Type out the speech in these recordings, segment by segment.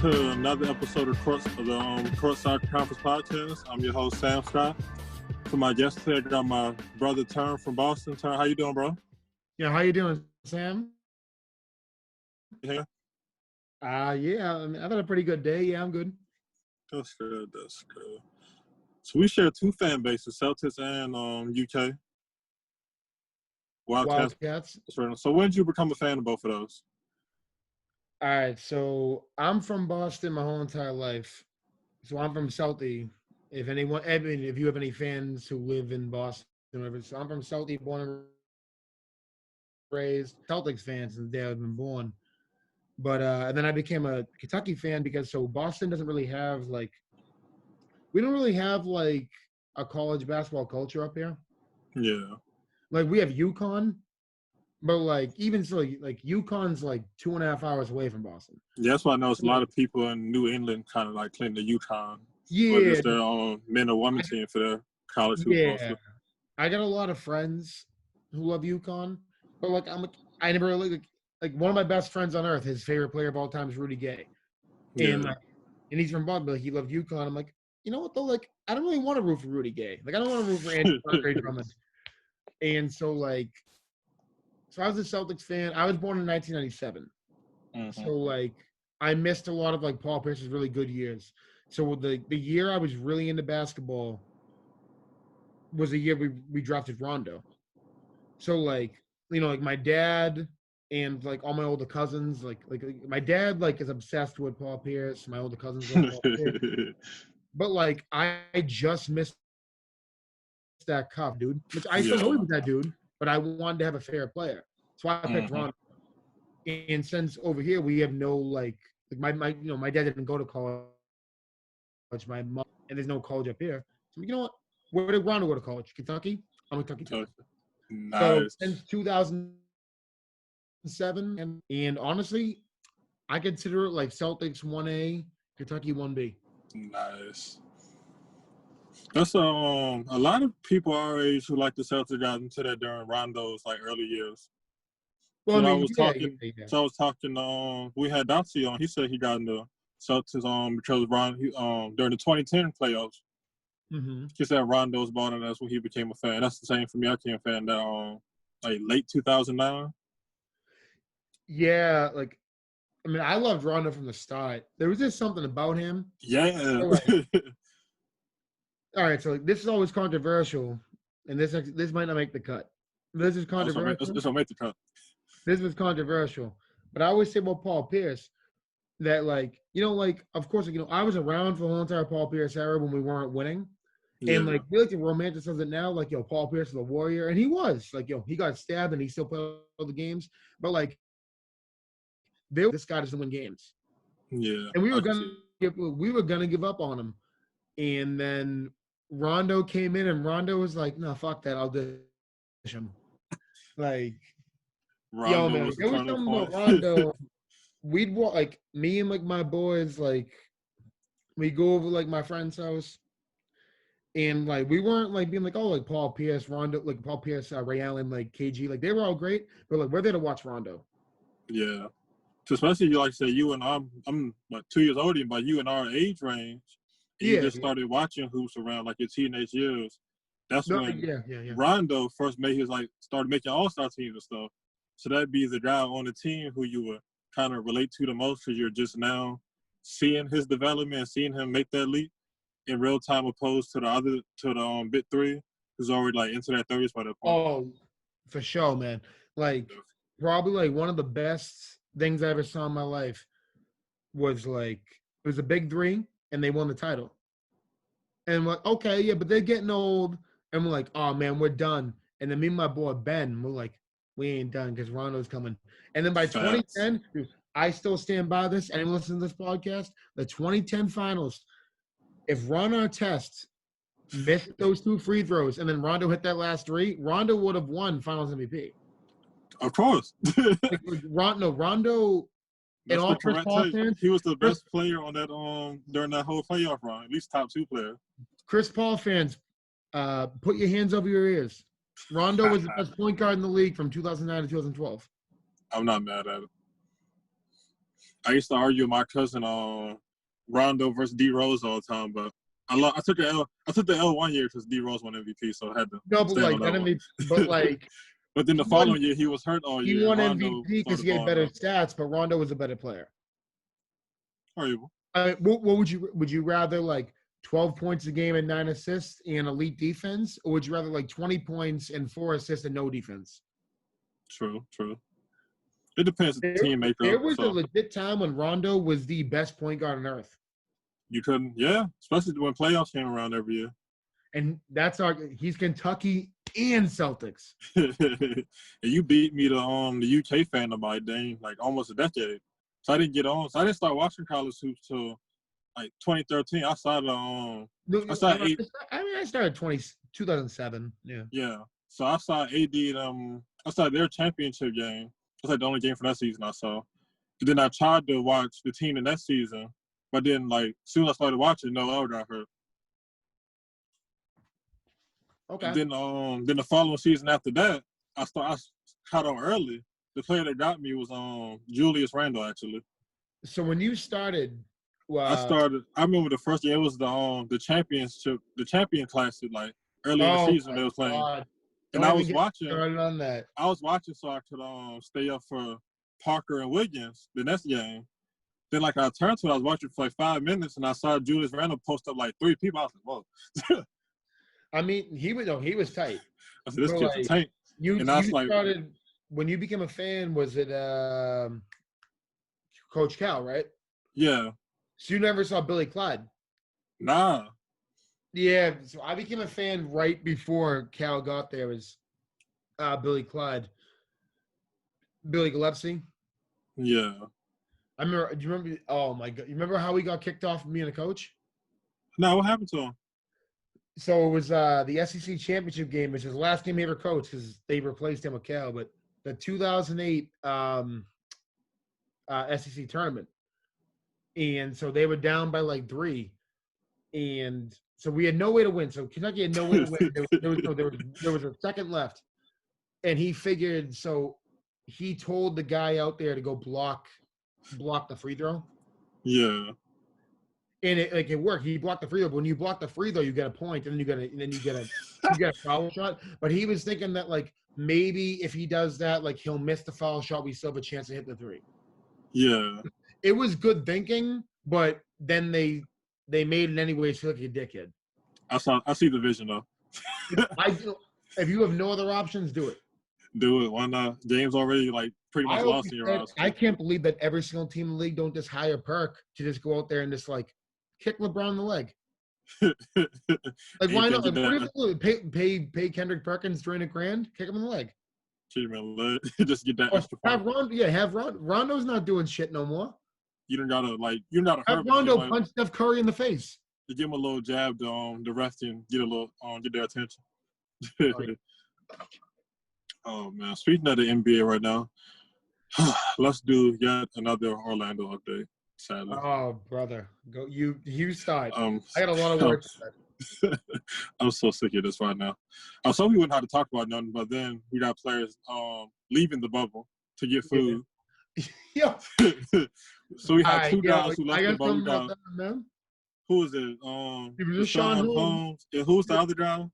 to another episode of the Courtside Conference Podcast. I'm your host, Sam Scott. For my guest today, I got my brother, Turn from Boston. Turn, how you doing, bro? Yeah, how you doing, Sam? Yeah. Yeah, I've had a pretty good day. Yeah, I'm good. That's good. So we share two fan bases, Celtics and UK. Wildcats. So when did you become a fan of both of those? All right, so I'm from Boston my whole entire life. So I'm from Southie. If you have any fans who live in Boston, so I'm from Southie, born and raised. Celtics fans since the day I've been born. But and then I became a Kentucky fan because Boston doesn't really have we don't really have a college basketball culture up here. Yeah. Like we have UConn, but even so, UConn's 2.5 hours away from Boston. Yeah, that's why I know it's a lot of people in New England kind of claim the UConn. Yeah. Whether it's their men or women team for their college football. Yeah. I got a lot of friends who love UConn, but I never really one of my best friends on earth, his favorite player of all time is Rudy Gay. And and he's from Boston, but he loved UConn. I'm like, you know what though? I don't really want to root for Rudy Gay. I don't want to root for Andre Drummond. And so I was a Celtics fan. I was born in 1997. Mm-hmm. So I missed a lot of Paul Pierce's really good years. So the year I was really into basketball was the year we drafted Rondo. So my dad and all my older cousins, my dad is obsessed with Paul Pierce. My older cousins love Paul Pierce. But I just missed that cup, dude. Which I still know he was that dude, but I wanted to have a fair player. So I picked Rondo. And since over here we have no my dad didn't go to college. My mom, and there's no college up here. So you know what? Where did Rondo go to college? Kentucky? I'm a Kentucky too. Nice. So since 2007, and honestly, I consider it Celtics 1A, Kentucky 1B. Nice. That's a lot of people our age who like the Celtics got into that during Rondo's early years. Well, I was talking. We had Dotsie on. He said he got into Celtics because during the 2010 playoffs. Mm-hmm. He said Rondo's ball, and that's when he became a fan. That's the same for me. I became a fan that late 2009. Yeah, I loved Rondo from the start. There was just something about him. Yeah. All right, so this is always controversial, and this might not make the cut. This is controversial. This will make the cut. This was controversial, but I always say about Paul Pierce that of course I was around for the whole entire Paul Pierce era when we weren't winning. Yeah. And we like to romanticize it now, Paul Pierce is a warrior, and he was he got stabbed and he still played all the games, but this guy doesn't win games. Yeah, and we were gonna give up on him, and then Rondo came in, and Rondo was like, "No, fuck that, I'll dish him." Rondo man, there was something about Rondo. We'd walk me and my boys we go over my friend's house. And we weren't being Paul Pierce, Rondo, Paul Pierce, Ray Allen, KG, they were all great, but we're there to watch Rondo. Yeah, so especially say you and I'm 2 years older, but you and our age range, and you just started watching hoops around your teenage years. That's when Rondo first made his started making all-star teams and stuff. So that'd be the guy on the team who you would kind of relate to the most because you're just now seeing his development, seeing him make that leap in real time, opposed to the big three, who's already into their 30s by that point. Oh, for sure, man. Probably one of the best things I ever saw in my life was it was a big three, and they won the title. And we're okay, yeah, but they're getting old, and we're oh man, we're done. And then me and my boy Ben, we're we ain't done because Rondo's coming. And then by 2010, dude, I still stand by this. Anyone listening to this podcast, the 2010 finals. If Ron Artest missed those 2 free throws and then Rondo hit that last 3, Rondo would have won Finals MVP. Of course. Rondo. And all Chris Paul fans, he was the best player on that during that whole playoff run, at least top 2 player. Chris Paul fans, put your hands over your ears. Rondo was the best point guard in the league from 2009 to 2012. I'm not mad at it. I used to argue with my cousin on Rondo versus D Rose all the time, but I took the L. I took the L one year because D Rose won MVP, so I had to. No, but like that MVP, but like. But then the following year he was hurt all year. He won MVP because he had better stats, but Rondo was a better player. Horrible. What would you rather like 12 points a game and 9 assists and elite defense, or would you rather like 20 points and 4 assists and no defense? True. It depends on the team makeup. There was a legit time when Rondo was the best point guard on earth. You couldn't, yeah, especially when playoffs came around every year. And he's Kentucky and Celtics. And you beat me to the UK fandom by Dane, like almost a decade. So I didn't get on. So I didn't start watching college hoops till like 2013. I started I started 2007. Yeah. Yeah. So I saw AD I saw their championship game. That's like the only game for that season I saw. And then I tried to watch the team in that season, but then like as soon as I started watching, Noel got hurt. Okay. And then the following season after that, I caught on early. The player that got me was Julius Randle actually. So when you started, I remember the first year it was the champion classic, like early in the season they was playing. God. And I was watching. On that. I was watching so I could stay up for Parker and Wiggins the next game. Then like I turned to it, I was watching for like 5 minutes and I saw Julius Randle post up like 3 people. I was like, whoa. I mean, he was tight. I said, this kid's a tank. You started when you became a fan. Was it Coach Cal, right? Yeah. So you never saw Billy Clyde? Nah. Yeah. So I became a fan right before Cal got there. Was Billy Clyde, Billy Gillespie? Yeah. I remember. Do you remember? Oh my God! You remember how he got kicked off from being a coach? No, what happened to him? So it was the SEC championship game, which is the last game he ever coached because they replaced him with Cal. But the 2008 SEC tournament, and so they were down by like 3, and so we had no way to win. So Kentucky had no way to win. There was a second left, and he figured. So he told the guy out there to go block the free throw. Yeah. And it worked. He blocked the free throw. But when you block the free throw, you get a point, and then you get a foul shot. But he was thinking that like maybe if he does that, like he'll miss the foul shot, we still have a chance to hit the 3. Yeah. It was good thinking, but then they made it anyways feel like a dickhead. I see the vision though. If you have no other options, do it. Do it. Why not? James already like pretty much lost in your eyes. I can't believe that every single team in the league don't just hire Perk to just go out there and just like kick LeBron in the leg. Like why not? Like, what if pay Kendrick Perkins $300,000, kick him in the leg. Kick him in the leg. Just get that extra point. Have Rondo's not doing shit no more. You're not a have Rondo punch Steph Curry in the face. To give him a little jab to the rest and get their attention. Oh man, speaking of the NBA right now, let's do yet another Orlando update. Sadly. Oh brother, go you start. I got a lot of work to say. I'm so sick of this right now. I was hoping we wouldn't have to talk about nothing, but then we got players leaving the bubble to get food. Yeah. So we have 2 guys who left the bubble. Who is it? Rashawn Holmes. And who's the other guy?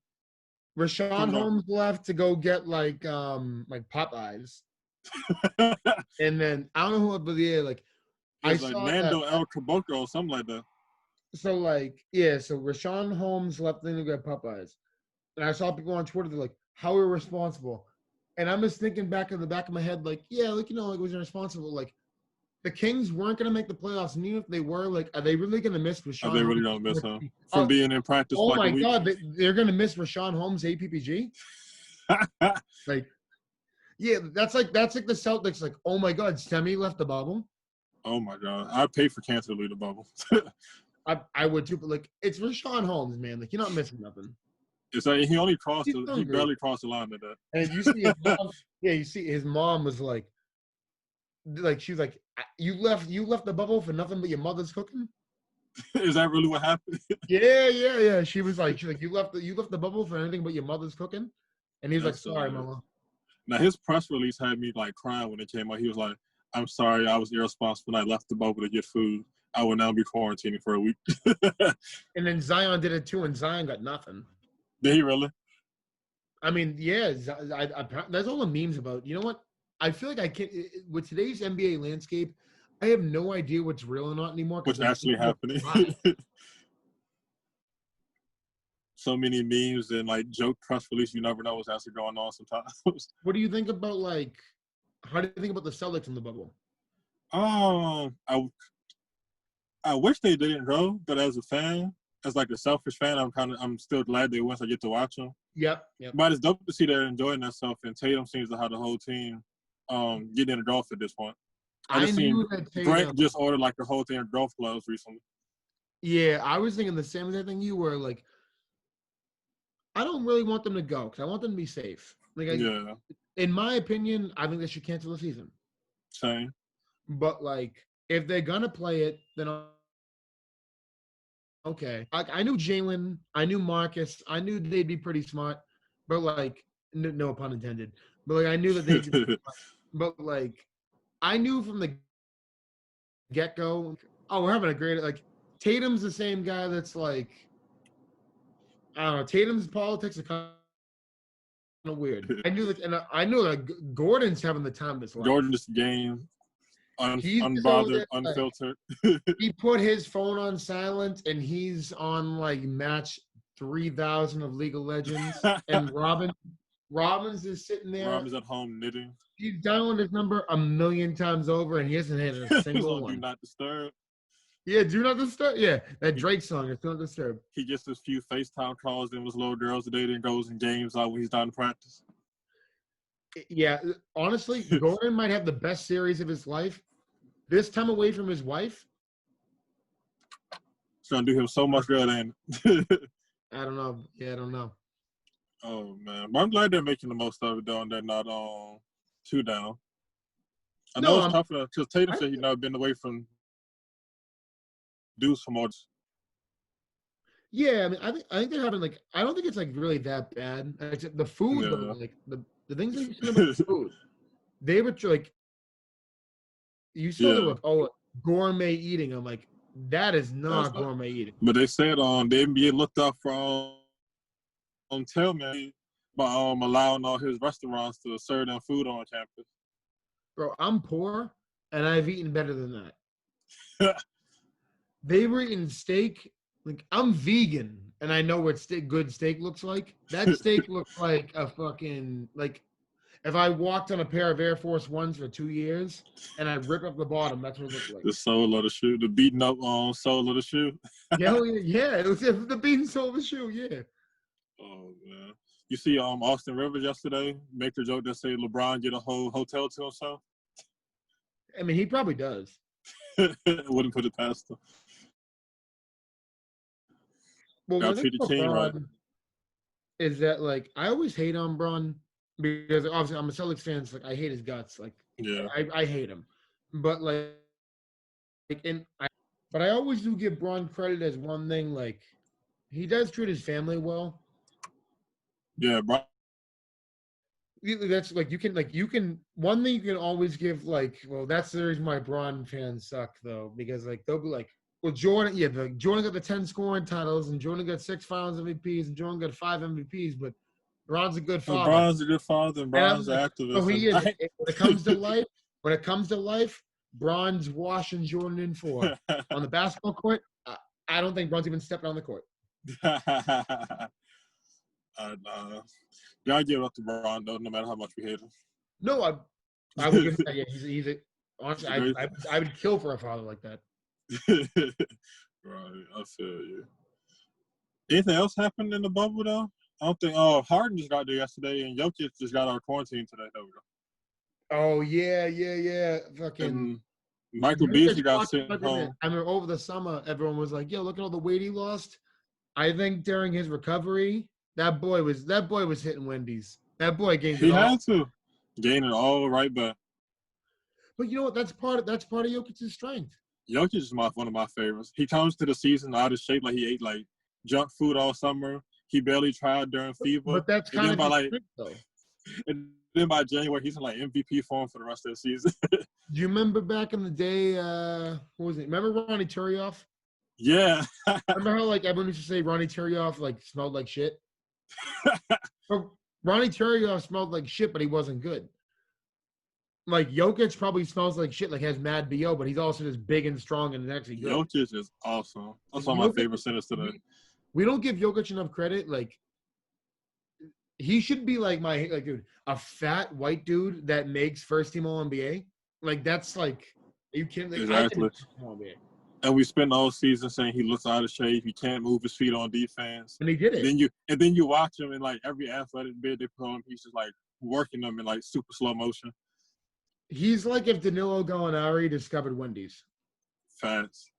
Rashawn Holmes left to go get like Popeyes. And then I don't know who, but yeah, like I saw Nando El Caboclo or something like that. So so Rashawn Holmes left to get Popeyes. And I saw people on Twitter, they're like, how irresponsible. And I'm just thinking back in the back of my head, like, yeah, like, it was irresponsible. Like, the Kings weren't going to make the playoffs. And even if they were, like, are they really going to miss Rashawn? Are they really going to miss him from being in practice? Oh, my God. They're going to miss Rashawn Holmes APPG? Like, yeah, that's like the Celtics. Like, oh, my God, Semi left the bubble. Oh, my God. I'd pay for Cancer to leave the bubble. I would, too. But, like, it's Rashawn Holmes, man. Like, you're not missing nothing. It's like he barely crossed the line at that. And you see his mom, you see his mom was like she was like, you left the bubble for nothing but your mother's cooking? Is that really what happened? Yeah. She was like, you left the bubble for anything but your mother's cooking? And he was like, sorry, mama. Now his press release had me like crying when it came out. He was like, I'm sorry, I was irresponsible when I left the bubble to get food. I will now be quarantining for a week. And then Zion did it too, and Zion got nothing. Did he really? I mean, yeah, there's all the memes about. You know what? I feel like I can't with today's NBA landscape. I have no idea what's real or not anymore. What's actually happening? So many memes and like joke press release. You never know what's actually going on sometimes. What do you think about how do you think about the Celtics in the bubble? I wish they didn't go, but as a fan, as like a selfish fan, I'm still glad they won, so I get to watch them. Yep. But it's dope to see they're enjoying themselves, and Tatum seems to have the whole team getting in the golf at this point. I just seen Grant just ordered like the whole thing of golf clubs recently. Yeah, I was thinking the same thing you were. Like, I don't really want them to go because I want them to be safe. In my opinion, I think they should cancel the season. Same. But like, if they're gonna play it, then okay. Like, I knew Jalen, I knew Marcus, I knew they'd be pretty smart, but like, no pun intended. But like, I knew that they'd be smart. But like, I knew from the get-go, we're having a great, like, Tatum's the same guy that's like, I don't know, Tatum's politics are kind of weird. I knew that, and I know that Gordon's having the time of his life. Gordon's game, unbothered, unfiltered. He put his phone on silent, and he's on like match 3,000 of League of Legends, and Robbins is sitting there. Robbins at home knitting. He's dialing his number 1,000,000 times over, and he hasn't hit a single one. Do not disturb. Yeah, do not disturb. Yeah, that Drake song is do not disturb. He gets his few FaceTime calls in with little girls today, then goes and games out when he's done practice. Yeah, honestly, Gordon might have the best series of his life. This time away from his wife. It's going to do him so much good, ain't it? I don't know. Yeah, I don't know. Oh, man. But I'm glad they're making the most of it, though, and they're not too down. I know it's tough because Tatum said he's not been away from Deuce for more. Yeah, I mean, I think they're having like, I don't think it's like really that bad. Except the food, though, like the things that you said about the food, they were like, you said they were gourmet eating. I'm like, that is not gourmet eating. But they said the NBA looked up for Tillman by allowing all his restaurants to serve them food on campus. Bro, I'm poor and I've eaten better than that. They were eating steak. Like, I'm vegan and I know what good steak looks like. That steak looks like a fucking, like, if I walked on a pair of Air Force Ones for 2 years and I rip up the bottom, that's what it looked like. The sole of the shoe, the beaten up sole of the shoe. Yeah, it was the beaten sole of the shoe, yeah. Oh, man. You see Austin Rivers yesterday make the joke that say LeBron get a whole hotel to himself? I mean, he probably does. Wouldn't put it past him. Well, one thing about Bron is that, like, I always hate on Bron because obviously I'm a Celtics fan. So, like, I hate his guts. Like, yeah, I hate him. But but I always do give Bron credit as one thing. Like, he does treat his family well. Yeah, Bron. That's like you can one thing you can always give, like, well, that's the reason why Bron fans suck though, because like they'll be like, well, Jordan got the 10 scoring titles and Jordan got 6 Finals MVPs and Jordan got 5 MVPs, but Bron's a good father. Bron's a good father and Bron's an activist. So he is, when it comes to life, Bron's washing Jordan in for on the basketball court. I don't think Bron's even stepping on the court. Gotta give it up to Bron though, no matter how much we hate him. No, I would give him that. Yeah, honestly, I would kill for a father like that. Right, I feel you. Anything else happened in the bubble though? I don't think. Harden just got there yesterday, and Jokic just got out of quarantine today. There we go. Oh yeah. Fucking. And Michael Beasley got sent home. I mean, over the summer, everyone was like, "Yo, look at all the weight he lost." I think during his recovery, that boy was hitting Wendy's. That boy gained it all. He had to gain it all right back. But you know what? That's part of Jokic's strength. Jokic is one of my favorites. He comes to the season out of shape, like he ate like junk food all summer. He barely tried during FIBA. But that's kind of strength, though. And then by January, he's in like MVP form for the rest of the season. Do you remember back in the day? What was it? Remember Ronny Turioff? Yeah. Remember how like everyone used to say Ronny Turioff like smelled like shit? But Ronny Turioff smelled like shit, but he wasn't good. Like Jokic probably smells like shit, like has mad BO, but he's also just big and strong and actually good. Jokic is awesome. That's one of my favorite centers today. We don't give Jokic enough credit. Like he should be like dude, a fat white dude that makes first team All NBA. Like that's like, are you kidding? Like, exactly. And we spent all season saying he looks out of shape. He can't move his feet on defense. And he did it. Then you watch him in like every athletic bid they put on. He's just like working them in like super slow motion. He's like if Danilo Gallinari discovered Wendy's. Facts.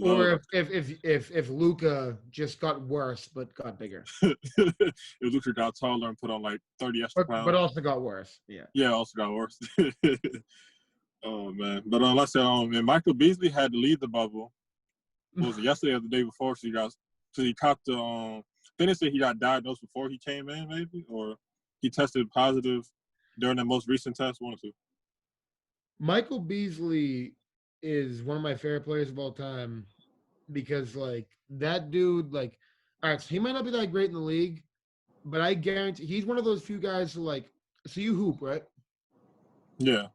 Or if Luka just got worse but got bigger. If Luka got taller and put on like 30 extra pounds. But also got worse. Yeah. Yeah, also got worse. Oh man. But like I said, man, Michael Beasley had to leave the bubble. Was it yesterday or the day before? So he caught the I think they said he got diagnosed before he came in, maybe, or he tested positive during the most recent test. One or two. Michael Beasley is one of my favorite players of all time because like that dude, like, all right, so he might not be that great in the league, but I guarantee he's one of those few guys who like, so you hoop, right? Yeah.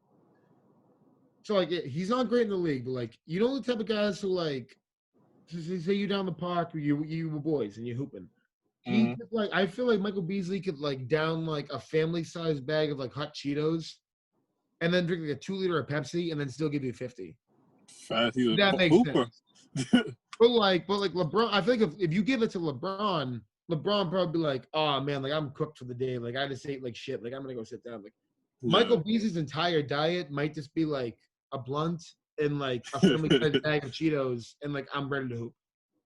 So like he's not great in the league, but like you know the type of guys who like say you down the park, you were boys and you're hooping. He could, like, I feel like Michael Beasley could like down like a family-sized bag of like hot Cheetos, and then drink like a 2-liter of Pepsi, and then still give you 50. That makes sense. but like LeBron, I feel like if you give it to LeBron probably be like, oh man, like I'm cooked for the day. Like I just ate like shit. Like I'm gonna go sit down. Like Michael Beasley's entire diet might just be like a blunt and like a family-sized bag of Cheetos, and like I'm ready to hoop.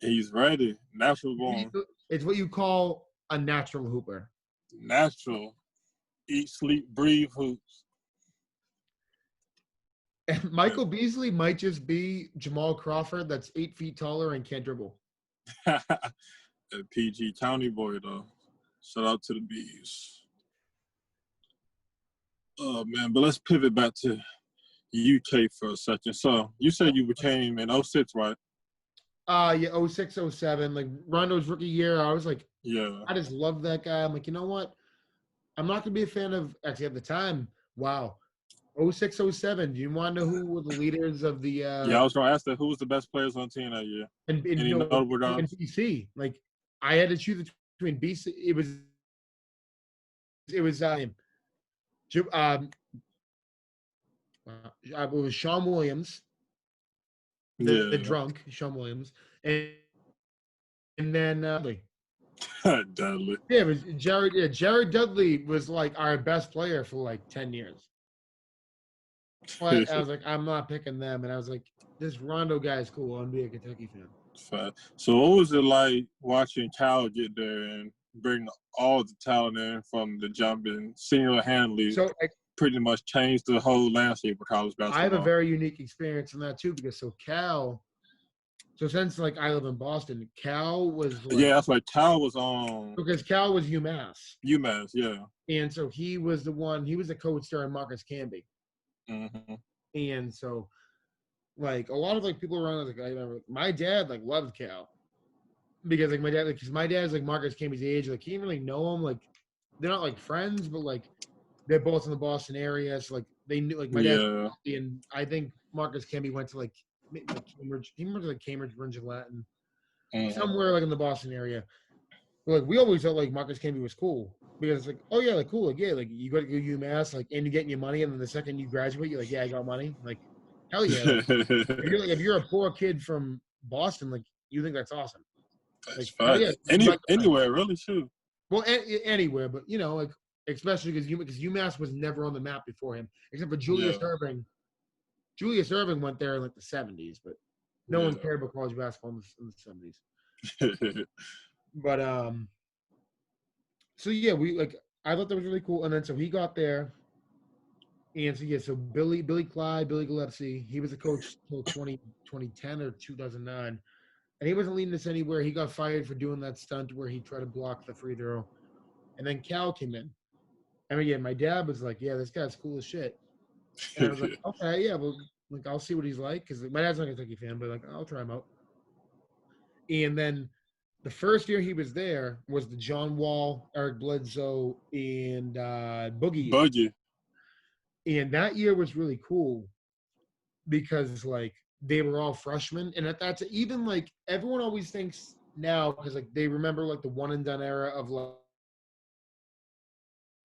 He's ready. Natural born. It's what you call a natural hooper. Natural. Eat, sleep, breathe hoops. And Michael Beasley might just be Jamal Crawford that's 8 feet taller and can't dribble. A PG County boy, though. Shout out to the Bees. Oh, man. But let's pivot back to UK for a second. So you said you became in 06, right? Yeah, 06, 07. Like Rondo's rookie year, I was like, yeah, I just love that guy. I'm like, you know what? I'm not gonna be a fan of actually at the time. Wow, 06, 07. Do you want to know who were the leaders of the? Yeah, I was gonna ask that. Who was the best players on the team that year? In BC, like I had to choose between BC. It was Sean Williams. The drunk Sean Williams, and then Dudley. Yeah, it was Jared. Yeah, Jared Dudley was like our best player for like 10 years. But I was like, I'm not picking them, and I was like, this Rondo guy is cool. I'm being a Kentucky fan. So what was it like watching Cal get there and bring all the talent in from the jump and single-handedly? So pretty much changed the whole landscape of college basketball. I have a very unique experience in that too, because since like I live in Boston, Cal was like, that's right. Cal was on because Cal was UMass. UMass, yeah. And so he was the coach during Marcus Camby. Mm-hmm. And so like a lot of like people around, like I remember my dad like loved Cal because like my dad's like Marcus Camby's age, like he didn't really know him, like they're not like friends, but like they're both in the Boston area, so like they knew like my dad, and I think Marcus Camby went to like Cambridge. He went to like Cambridge, Gillette, and somewhere like in the Boston area. But like we always thought like Marcus Camby was cool because it's like, oh yeah, like cool, like yeah, like you go to UMass, like and you're getting your money, and then the second you graduate, you're like, yeah, I got money, like hell yeah. Like, if you're a poor kid from Boston, like you think that's awesome. That's fine. Yeah, anywhere really, too. Well, anywhere, but you know, like. Especially because UMass was never on the map before him, except for Julius Erving. Julius Erving went there in like the 70s, but no one cared about college basketball in the 70s. But so yeah, I thought that was really cool. And then so he got there, and so Billy Clyde, Billy Gillespie, he was a coach till 2010 or 2009, and he wasn't leading us anywhere. He got fired for doing that stunt where he tried to block the free throw, and then Cal came in. I mean, yeah, my dad was like, "Yeah, this guy's cool as shit," and I was like, "Okay, yeah, well, like I'll see what he's like," because my dad's not a Kentucky fan, but like I'll try him out. And then the first year he was there was the John Wall, Eric Bledsoe, and Boogie year. Boogie. And that year was really cool because like they were all freshmen, and that's even like everyone always thinks now because like they remember like the one and done era of like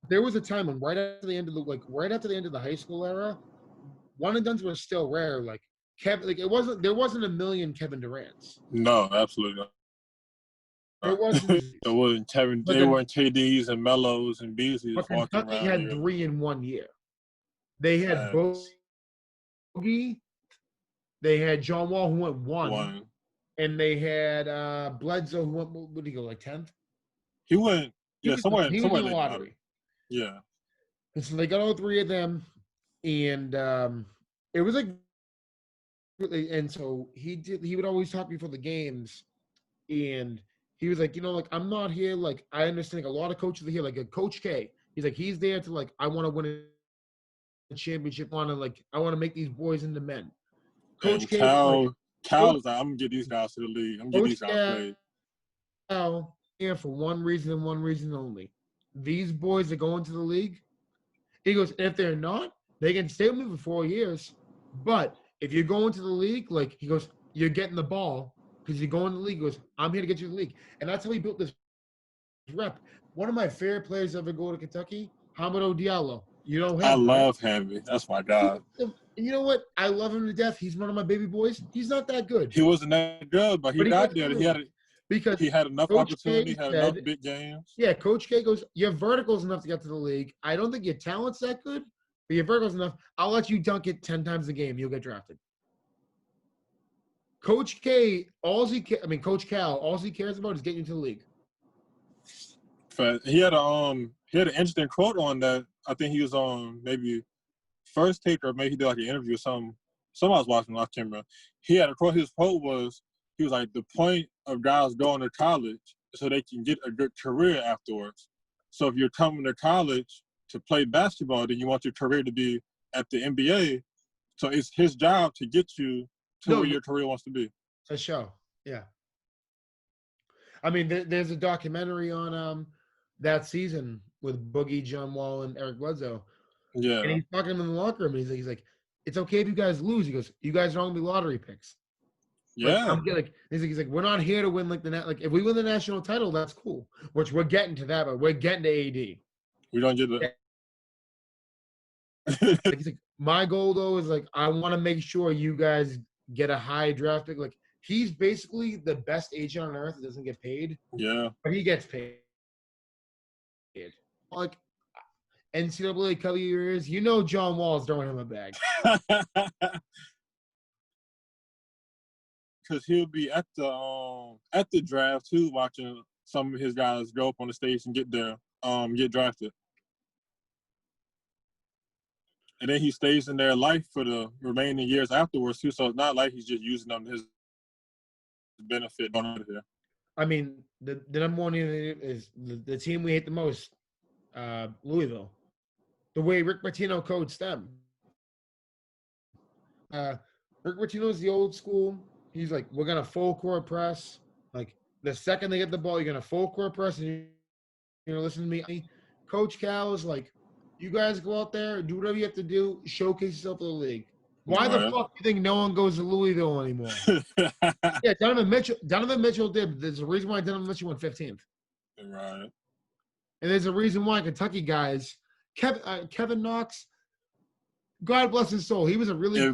there was a time when right after the end of the high school era, one and dones were still rare. Like Kevin, like there wasn't a million Kevin Durant's. No, absolutely not. There wasn't. There wasn't Kevin. They weren't KDs and Mellos and Beasleys but walking Kentucky around had here. 3 in 1 year. They had Boogie, they had John Wall who went one. And they had Bledsoe who went. What did he go like 10th? He went. Yeah, somewhere in the lottery. Yeah. And so they got all 3 of them, and it was like, and so he would always talk before the games, and he was like, like I'm not here, like I understand like a lot of coaches are here, like a Coach K. He's like he's there to like I want to win a championship, I want to make these boys into men. Coach K. Cal was like, I'm gonna get these guys to the league. I'm gonna get these guys played. Cal here for one reason and one reason only. These boys are going to the league. He goes, if they're not, they can stay with me for 4 years. But if you're going to the league, like he goes, you're getting the ball because you're going to the league. He goes, I'm here to get you to the league. And that's how he built this rep. One of my favorite players ever go to Kentucky, Hamidou Diallo. You know him. I love him. That's my guy. You know what? I love him to death. He's one of my baby boys. He's not that good. He wasn't that good, but he got there. He had enough opportunity, had enough big games. Yeah, Coach K goes, your vertical's enough to get to the league. I don't think your talent's that good, but your vertical's enough. I'll let you dunk it 10 times a game. You'll get drafted. Coach K, Coach Cal, all he cares about is getting you to the league. But he had an interesting quote on that. I think he was on maybe First Take or maybe he did like an interview or something. Someone I was watching, I can't remember. He had a quote. His quote was, he was like, the point of guys going to college so they can get a good career afterwards. So if you're coming to college to play basketball, then you want your career to be at the NBA. So it's his job to get you to where your career wants to be. For sure. Yeah. I mean, there's a documentary on that season with Boogie, John Wall, and Eric Bledsoe. Yeah. And he's talking to him in the locker room, and he's like, it's okay if you guys lose. He goes, you guys are only lottery picks. Yeah. He's like, we're not here to win if we win the national title, that's cool. Which we're getting to that, but we're getting to AD. We don't get the. He's like, my goal though is like I want to make sure you guys get a high draft pick. Like he's basically the best agent on earth that doesn't get paid. Yeah. But he gets paid. Like NCAA cover years, John Wall is throwing him a bag. Because he'll be at the draft too, watching some of his guys go up on the stage and get drafted. And then he stays in their life for the remaining years afterwards too. So it's not like he's just using them to his benefit. I mean, the number one is the team we hate the most, Louisville. The way Rick Pitino coached them. Rick Pitino's the old school. He's like, we're gonna full court press. Like the second they get the ball, you're gonna full court press, and you're gonna listen to me. Coach Cal is like, you guys go out there, do whatever you have to do, showcase yourself to the league. Why the fuck do you think no one goes to Louisville anymore? Yeah, Donovan Mitchell did. There's a reason why Donovan Mitchell went 15th. Right. And there's a reason why Kentucky guys, Kevin Knox, God bless his soul, he was a really.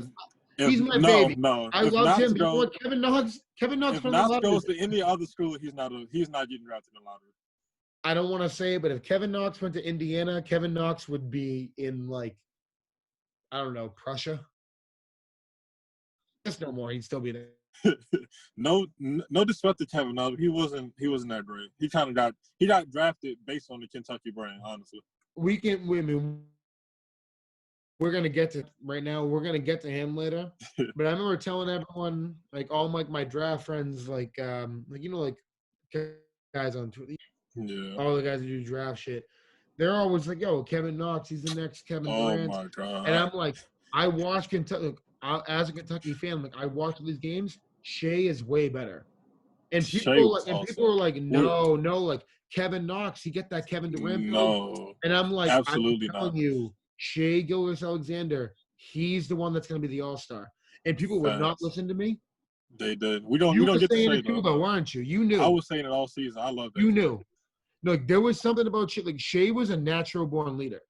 He's my baby. No. I love him. Before Kevin Knox. If Knox goes to any other school, he's not getting drafted in the lottery. I don't want to say, but if Kevin Knox went to Indiana, Kevin Knox would be in I don't know, Prussia. Just no more. He'd still be there. No disrespect to Kevin Knox. He wasn't that great. He got drafted based on the Kentucky brand, honestly. We're gonna get to right now. We're gonna get to him later. But I remember telling everyone, all my draft friends, guys on Twitter, all the guys who do draft shit. they're always like, yo, Kevin Knox, he's the next Kevin Durant. Oh my God. And I'm like, I watch Kentucky as a Kentucky fan, like I watch these games, Shea is way better. And people are like, no, like Kevin Knox, he get that Kevin Durant build. No. And I'm like, absolutely I'm telling not. you, Shea Gilgeous-Alexander, he's the one that's gonna be the all-star. And people would not listen to me. They did. We don't get to say that, though, weren't you? You knew. I was saying it all season. I love that. You knew. Look, there was something about shit. Like Shea was a natural born leader.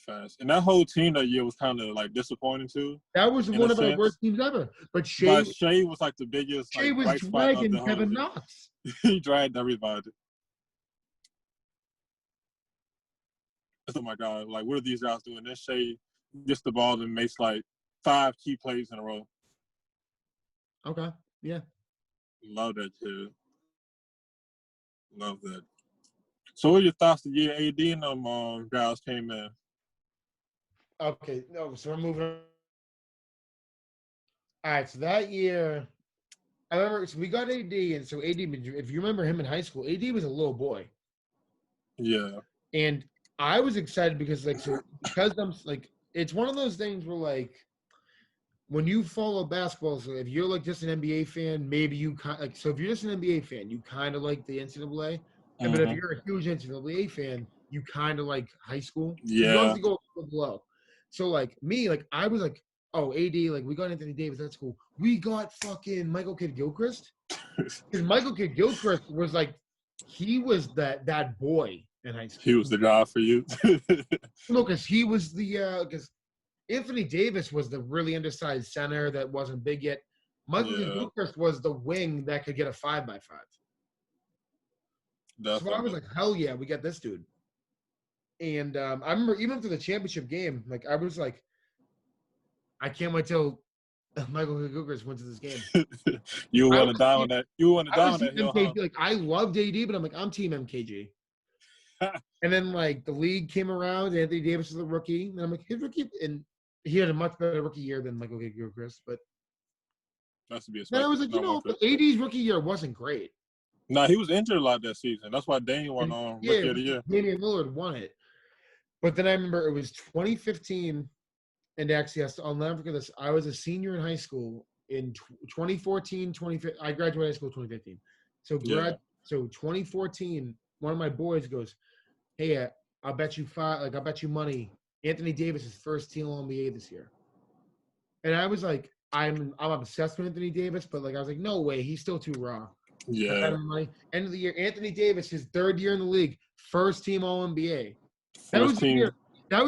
Fast. And that whole team that year was kind of like disappointing too. That was one of our worst teams ever. But Shea was like the biggest. Shea was dragging Kevin Knox. He dragged everybody. Oh my God! Like, what are these guys doing? This Shea gets the ball and makes like 5 key plays in a row. Okay. Yeah. Love that kid. Love that. So what are your thoughts the year AD and them guys came in? Okay. No, so we're moving on. All right. So that year, I remember we got AD, and so AD, if you remember him in high school, AD was a little boy. Yeah. And I was excited because I'm like, it's one of those things where like, when you follow basketball, so if you're like just an NBA fan, maybe you kind like. So if you're just an NBA fan, you kind of like the NCAA. Mm-hmm. But if you're a huge NCAA fan, you kind of like high school. Yeah. You also go below. So like me, like I was like, oh, AD, like we got Anthony Davis. That's cool. We got fucking Michael Kidd-Gilchrist. Because Michael Kidd-Gilchrist was like, he was that boy in high school. He was the guy for you. No, because he was because Anthony Davis was the really undersized center that wasn't big yet. Michael Kidd-Gilchrist was the wing that could get a 5x5. Definitely. So I was like, hell yeah, we got this dude. And I remember even after the championship game, like I was like, I can't wait till Michael Kidd-Gilchrist wins this game. You want to die on that? You want to die on that hill, huh? Like I loved AD, but I'm like, I'm team MKG. And then like the league came around, Anthony Davis was a rookie, and I'm like, his rookie, and he had a much better rookie year than Michael Kidd-Gilchrist, but that's to be expected. I was like, AD's rookie year wasn't great. Nah, he was injured a lot that season. That's why Dame won rookie of the year. Damian Lillard won it. But then I remember it was 2015, and actually, I'll never forget this. I was a senior in high school in 2014, 2015. I graduated high school in 2015. So 2014, one of my boys goes, hey, I'll bet you money. Anthony Davis is first team All-NBA this year. And I was like, I'm obsessed with Anthony Davis, but like I was like, no way, he's still too raw. Yeah. End of the year, Anthony Davis, his 3rd year in the league, first team All-NBA. That was the year he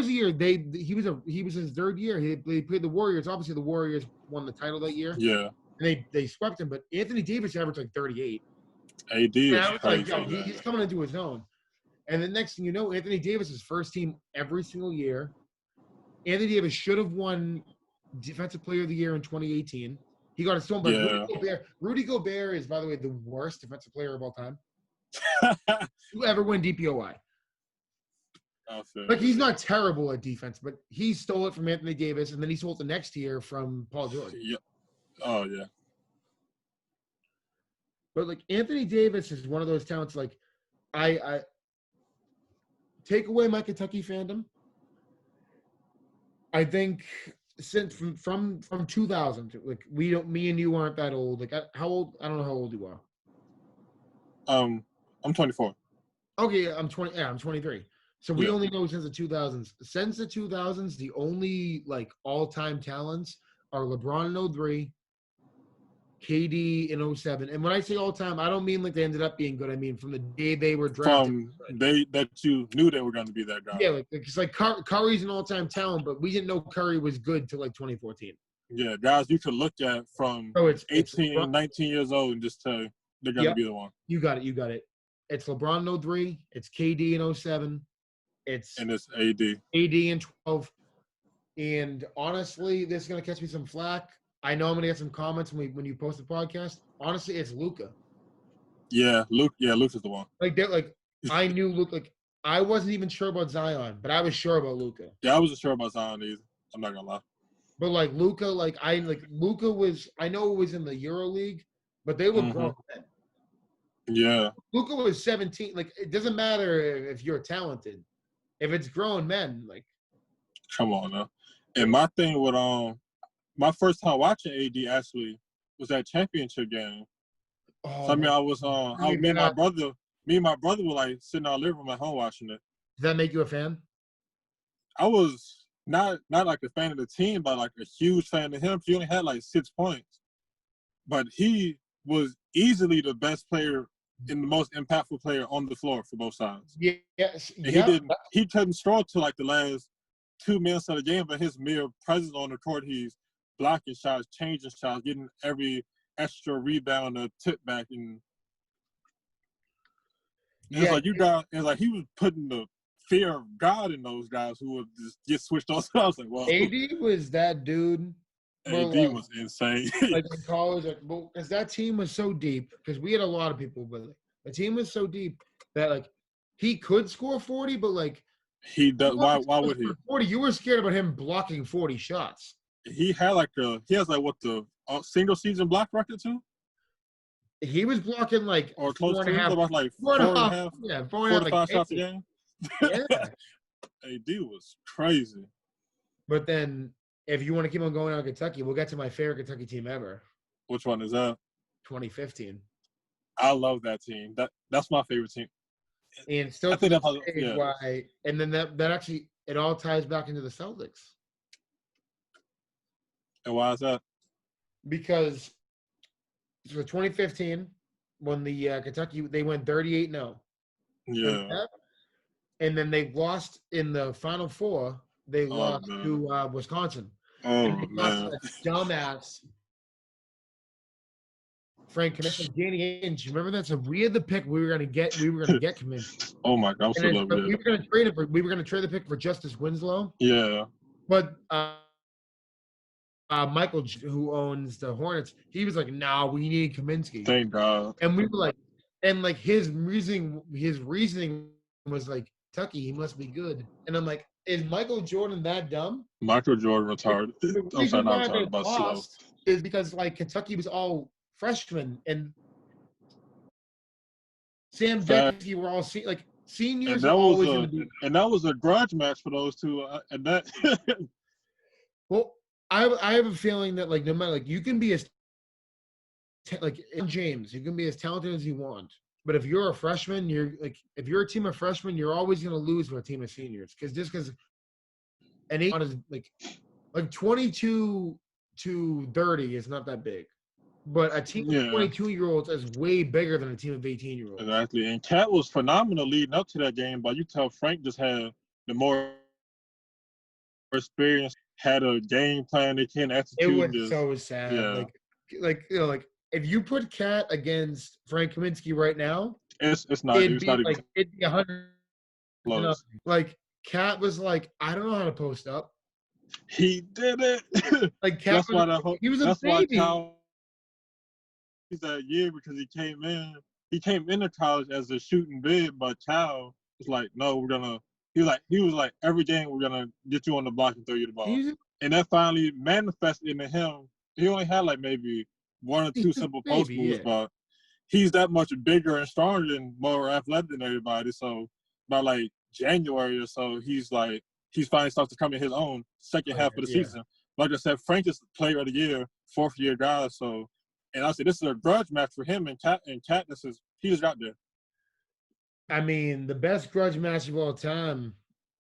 was his 3rd year. They played the Warriors. Obviously, the Warriors won the title that year. Yeah. And they swept him, but Anthony Davis averaged like 38. AD is I was like, yo, he's coming into his own. And the next thing you know, Anthony Davis is first team every single year. Anthony Davis should have won Defensive Player of the Year in 2018. He got it stolen by Rudy Gobert is, by the way, the worst defensive player of all time. Who ever win DPOY? Like, he's not terrible at defense, but he stole it from Anthony Davis, and then he stole it the next year from Paul George. Yeah. Oh, yeah. But, like, Anthony Davis is one of those talents, like, I take away my Kentucky fandom. I think since from 2000, like me and you aren't that old. Like how old? I don't know how old you are. I'm 24. Okay, I'm 20. Yeah, I'm 23. So we only know since the 2000s. Since the 2000s, the only like all-time talents are LeBron in 03, KD in 07. And when I say all-time, I don't mean like they ended up being good. I mean from the day they were drafted. That you knew they were going to be that guy. Yeah, like it's like Curry's an all-time talent, but we didn't know Curry was good till like 2014. Yeah, guys you could look at from 18, 19 years old and just tell they're going to be the one. You got it. It's LeBron in 03. It's KD in 07. It's AD. AD in 12. And honestly, this is going to catch me some flack. I know I'm going to get some comments when you post the podcast. Honestly, it's Luka. Yeah, Luke. Yeah, Luke is the one. I knew Luke. Like, I wasn't even sure about Zion, but I was sure about Luka. Yeah, I wasn't sure about Zion either. I'm not gonna lie. But like Luka, Luka was. I know it was in the Euro League, but they were grown men. Yeah. Luka was 17. Like, it doesn't matter if you're talented. if it's grown men, like. Come on now. And my thing with my first time watching AD actually was that championship game. Oh, so I mean, I was me and my brother were like sitting in our living room at home watching it. Does that make you a fan? I was not like a fan of the team, but like a huge fan of him. He only had like 6 points, but he was easily the best player and the most impactful player on the floor for both sides. Yes, and he couldn't score till like the last 2 minutes of the game, but his mere presence on the court, he's blocking shots, changing shots, getting every extra rebound or tip back, and it's like it's like he was putting the fear of God in those guys who would just get switched on. So I was like, well, AD was that dude. AD was insane. Like in college, because that team was so deep. Because we had a lot of people, but the team was so deep that like he could score 40, but like he does. Why would he? 40. You were scared about him blocking 40 shots. He has like the single season block record too. He was blocking like or close to about like four and a half. Yeah, 4 to 5 shots a game. Yeah. AD was crazy. But then, if you want to keep on going on Kentucky, we'll get to my favorite Kentucky team ever. Which one is that? 2015. I love that team. That's my favorite team. And still, I think that's why. And then that actually it all ties back into the Celtics. And why is that? Because for 2015, when the Kentucky they went 38-0. Yeah. And then they lost in the Final Four. They lost to Wisconsin. Oh, man. Dumbass Frank Kaminsky, Danny Ainge. Remember that? So we had the pick. We were gonna get Kaminsky. Oh my God! We were gonna trade it. We were gonna trade the pick for Justice Winslow. Yeah. But Michael, who owns the Hornets, he was like, "No, we need Kaminsky." Thank God. And we were like, and like his reasoning was like, Kentucky, he must be good. And I'm like, is Michael Jordan that dumb? Michael Jordan retarded. I'm sorry, not retarded, but slow. Is because like Kentucky was all freshmen and Sam Deckensky were all seniors. And that was a grudge match for those two. And that. Well, I have a feeling that like no matter like you can be as like in James, you can be as talented as you want. But if you're a freshman, if you're a team of freshmen, you're always going to lose with a team of seniors because an 8 is like 22 to 30 is not that big, but a team of 22-year-olds is way bigger than a team of 18-year-olds. Exactly, and Cat was phenomenal leading up to that game, but you tell Frank just had the more experience, had a game plan they can execute. It was so sad. Yeah. Like if you put Cat against Frank Kaminsky right now, it's not. It'd be 100. Like Cat was like, I don't know how to post up. He did it. Like Cat he was a baby. He's that year because he came in. He came into college as a shooting big, but Cal was like, no, we're gonna. He was like every game we're gonna get you on the block and throw you the ball, and that finally manifested into him. He only had like maybe 1 or 2 simple post moves, but he's that much bigger and stronger and more athletic than everybody. So by like January or so, he's finally starts to come in his own second half of the season. Like I said, Frank is player of the year, 4th-year guy. So, and I said this is a grudge match for him and Cat. And he just got there. I mean, the best grudge match of all time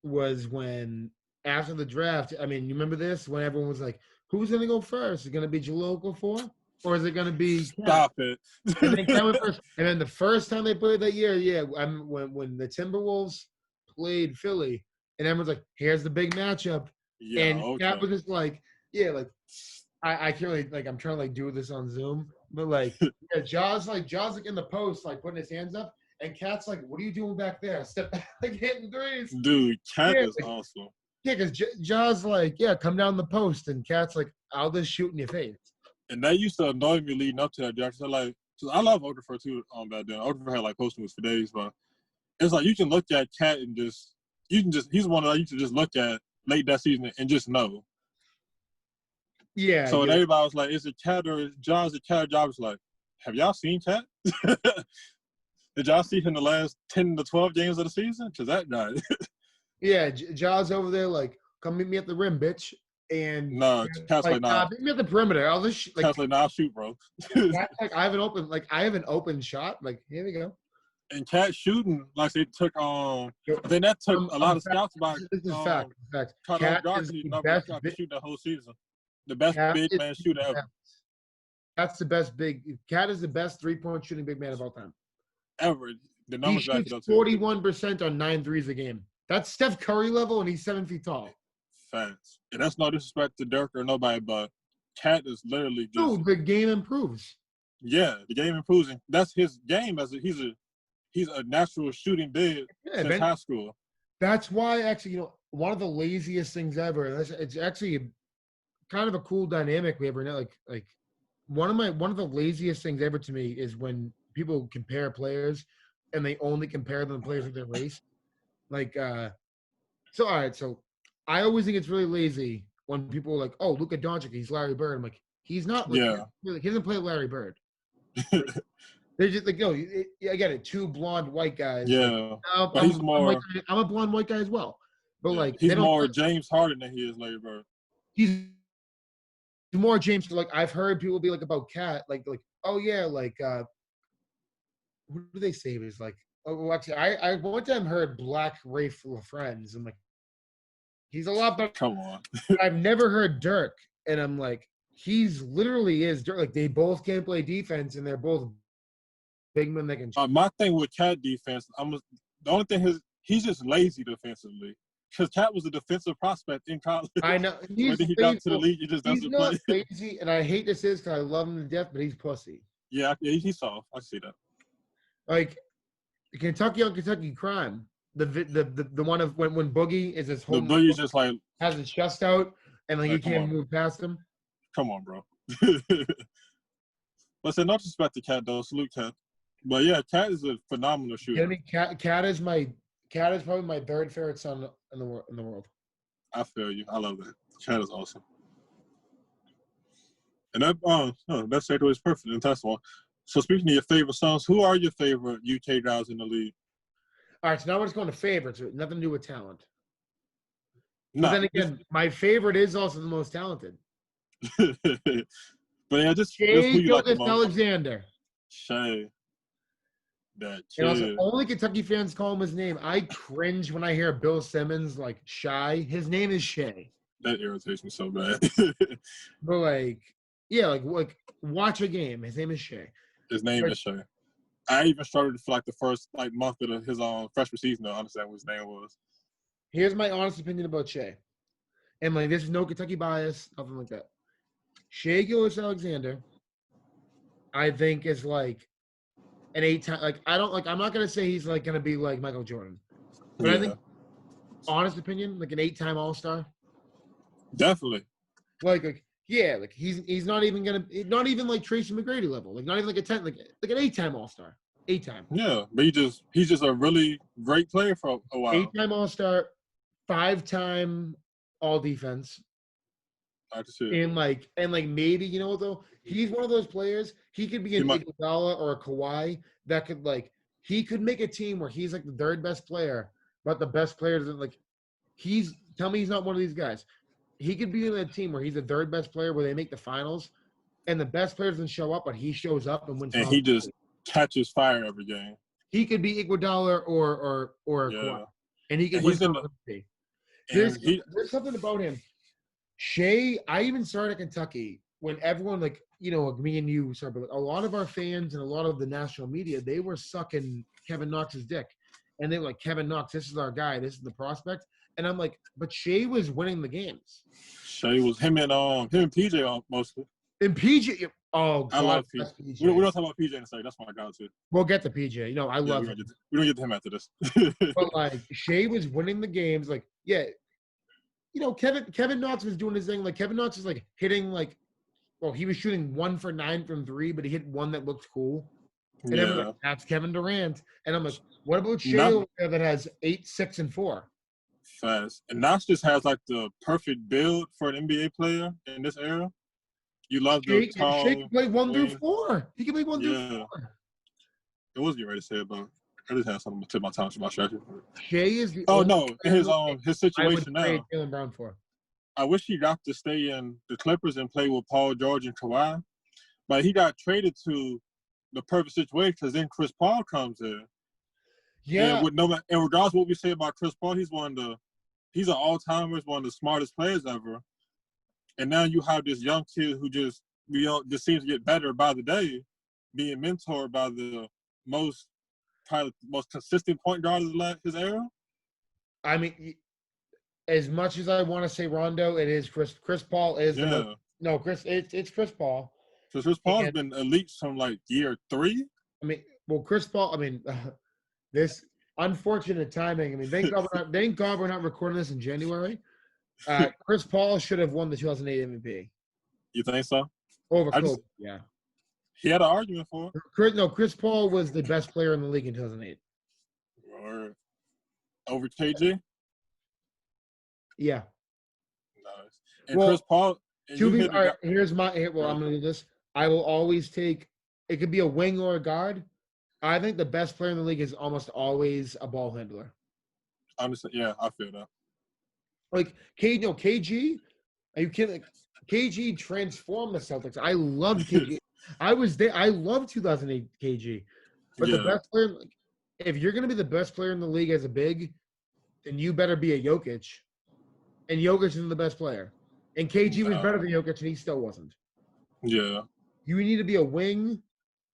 was when after the draft. I mean, you remember this when everyone was like, "Who's going to go first? Is it going to be Jahlil Okafor? Or is it going to be Cat?" Stop it. And then Cat went first. And then the first time they played that year, when the Timberwolves played Philly, and everyone's like, "Here's the big matchup." Yeah, and Cat was just like, I can't really I'm trying to do this on Zoom, but Jaws in the post putting his hands up, and Cat's like, "What are you doing back there? Step back, hitting threes." Dude, Cat is awesome. Yeah, because Jaws come down the post, and Cat's like, "I'll just shoot in your face." And that used to annoy me leading up to that draft. So I love Okafor too back then. Okafor had post moves for days, but it's like you can look at Cat and he's one of those you can just look at late that season and just know. Yeah. So when everybody was like, "Is it Cat or John's the Cat?" Job was like, "Have y'all seen Cat? Did y'all see him in the last 10 to 12 games of the season? Because that guy." Yeah, Jaws over there like, come meet me at the rim, bitch. And no, Cat's like, nah. Meet me at the perimeter. I'll just Cat's like, nah, I'll shoot, bro. Cat's like, I have an open shot. Like, here we go. And Cat shooting, like they took then that took a lot of scouts by this is fact. Cat is the best shoot that whole season. The best big man shooter ever. That's the best Cat is the best 3-point shooting big man of all time. Ever. The numbers he shoots 41% on 9 threes a game. That's Steph Curry level, and he's 7 feet tall. Facts. And that's no disrespect to Dirk or nobody, but Cat is literally just. No, the game improves. Yeah, the game improves. And that's his game he's a natural shooting big since high school. That's why, actually, one of the laziest things ever. It's actually kind of a cool dynamic we ever know. Like one of the laziest things ever to me is when people compare players and they only compare them to players of their race. Like, so all right, so I always think it's really lazy when people are like, "Oh, Luka Doncic, he's Larry Bird." I'm like, he's not. Like, he doesn't play Larry Bird. They're just like, I get it. 2 blonde white guys. Yeah, like, but he's more. I'm a blonde white guy as well, but like he's more James Harden than he is Larry Bird. He's more James. Like I've heard people be like about Cat, like oh yeah, like what do they say? It was like, oh, well, actually, I one time heard Black Rafe LaFriends. I'm like, he's a lot better. Come on. I've never heard Dirk, and I'm like, he's literally is Dirk. Like they both can't play defense, and they're both big men that can. My thing with Cat defense, the only thing he's just lazy defensively. Because Cat was a defensive prospect in college. I know. When he got to the league, he just doesn't play. He's not lazy, and I hate this because I love him to death, but he's pussy. Yeah, he's soft. I see that. Like Kentucky on Kentucky crime. The one of when Boogie is his whole. The Boogie's just like has his chest out and like he can't move past him. Come on, bro. But no disrespect to Cat though. Salute Cat. But yeah, Cat is a phenomenal shooter. Cat is probably my third favorite son in the world. I feel you. I love that. Cat is awesome. And that segue is perfect in Tesla. So speaking of your favorite sons, who are your favorite UK guys in the league? All right, so now we're just going to favorites. Nothing to do with talent. But then again, my favorite is also the most talented. But yeah, just Shai who you like the most. Alexander. Shai. That kid. And also, only Kentucky fans call him his name. I cringe when I hear Bill Simmons like Shai. His name is Shai. That irritates me so bad. But like, yeah, like watch a game. His name is Shai. His name is Shai. I even started for like the first month of his freshman season to understand what his name was. Here's my honest opinion about Shai. And like this is no Kentucky bias, nothing like that. Shai Gilgeous-Alexander, I think is like an 8-time. Like I'm not gonna say he's like gonna be like Michael Jordan, but I think, honest opinion, like an 8-time All-Star. Definitely. Like yeah, like he's not even like Tracy McGrady level. Like not even like a 10, like an 8-time All-Star. 8-time. Yeah, but he's just a really great player for a while. 8-time All-Star, 5-time All-Defense. I can see it. And maybe, you know what though? He's one of those players, he could be an Iguodala or a Kawhi that could he could make a team where he's like the third best player, but the best players tell me he's not one of these guys. He could be in a team where he's the third best player where they make the finals and the best players doesn't show up, but he shows up and wins. And he just catches fire every game. He could be Iguodala or Kawhi. And he could win. There's something about him. Shai, I even started at Kentucky when everyone me and you started, but a lot of our fans and a lot of the national media, they were sucking Kevin Knox's dick. And they were like, Kevin Knox, this is our guy, this is the prospect. And I'm like, but Shai was winning the games. Shai was him and PJ mostly. And PJ, oh God, I love PJ. We don't talk about PJ in a second. That's my guy too. We'll get to PJ. I love him. We don't get to him after this. But Shai was winning the games. Kevin Knox was doing his thing. Kevin Knox was hitting he was shooting 1 for 9 from 3, but he hit one that looked cool. And everyone's like, that's Kevin Durant. And I'm like, what about Shai that has 8, 6, and 4? Fast. And Knox just has the perfect build for an NBA player in this era. You love the tall. Shai can play 1 through 4. He can play 1 through 4. What was you ready to say about? I just had something to tip my tongue to my strategy. Shea is the his situation now. Jaylen Brown for. I wish he got to stay in the Clippers and play with Paul George and Kawhi, but he got traded to the perfect situation because then Chris Paul comes in. Yeah. And regardless of what we say about Chris Paul, he's an all-timer, one of the smartest players ever. And now you have this young kid who just seems to get better by the day, being mentored by the probably the most consistent point guard of his era. I mean, as much as I want to say Rondo, it is Chris. Chris Paul is it's Chris Paul. So Chris Paul's been elite from like year 3. I mean, Chris Paul. I mean, this unfortunate timing. I mean, thank God we're not recording this in January. Chris Paul should have won the 2008 MVP. You think so? Over Kobe, yeah. He had an argument for it. Chris Paul was the best player in the league in 2008. Or over KG? Yeah. Nice. And Chris Paul. I'm going to do this. I will always take. It could be a wing or a guard. I think the best player in the league is almost always a ball handler. Honestly, yeah, I feel that. Like KG, are you kidding? KG transformed the Celtics. I love KG. I was there. I love 2008 KG. But the best player, if you're going to be the best player in the league as a big, then you better be a Jokic. And Jokic isn't the best player. And KG was better than Jokic, and he still wasn't. Yeah. You need to be a wing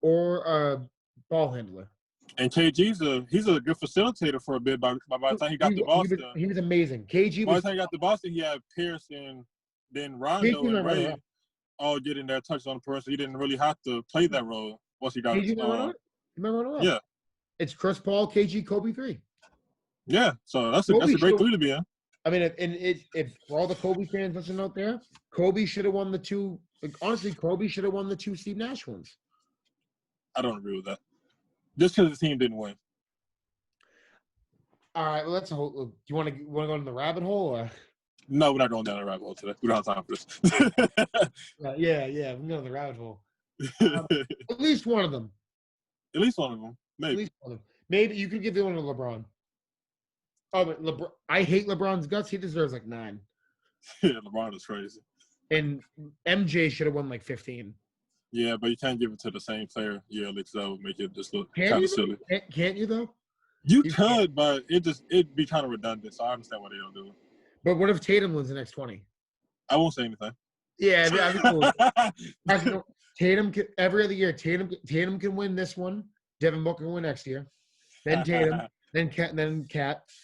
or a ball handler. And KG's he's a good facilitator for a bit. By the time he got to Boston, he was amazing. KG. By the time he got to Boston, he had Pierce and then Rondo and Ray all getting their touches on the perimeter. So he didn't really have to play that role once he got. You remember? Yeah. It's Chris Paul, KG, Kobe 3. Yeah, so that's a great 3 to be in. I mean, if for all the Kobe fans listening out there, Kobe should have won the 2. Honestly, Kobe should have won the 2 Steve Nash ones. I don't agree with that. Just because the team didn't win. All right, well, that's a whole. Do you want to go in the rabbit hole? Or? No, we're not going down the rabbit hole today. We don't have time for this. Yeah, we're going down the rabbit hole. At least one of them. At least one of them, maybe. At least one of them. Maybe you could give the one to LeBron. Oh, but I hate LeBron's guts. He deserves like 9. Yeah, LeBron is crazy. And MJ should have won like 15. Yeah, but you can't give it to the same player yearly, so that would make it just look kind of silly. Can't you though? You could, but it'd be kind of redundant. So I understand why they don't do it. But what if Tatum wins the next 20? I won't say anything. Yeah, I mean, Tatum every other year. Tatum can win this one. Devin Booker can win next year. Then Tatum, then Cat,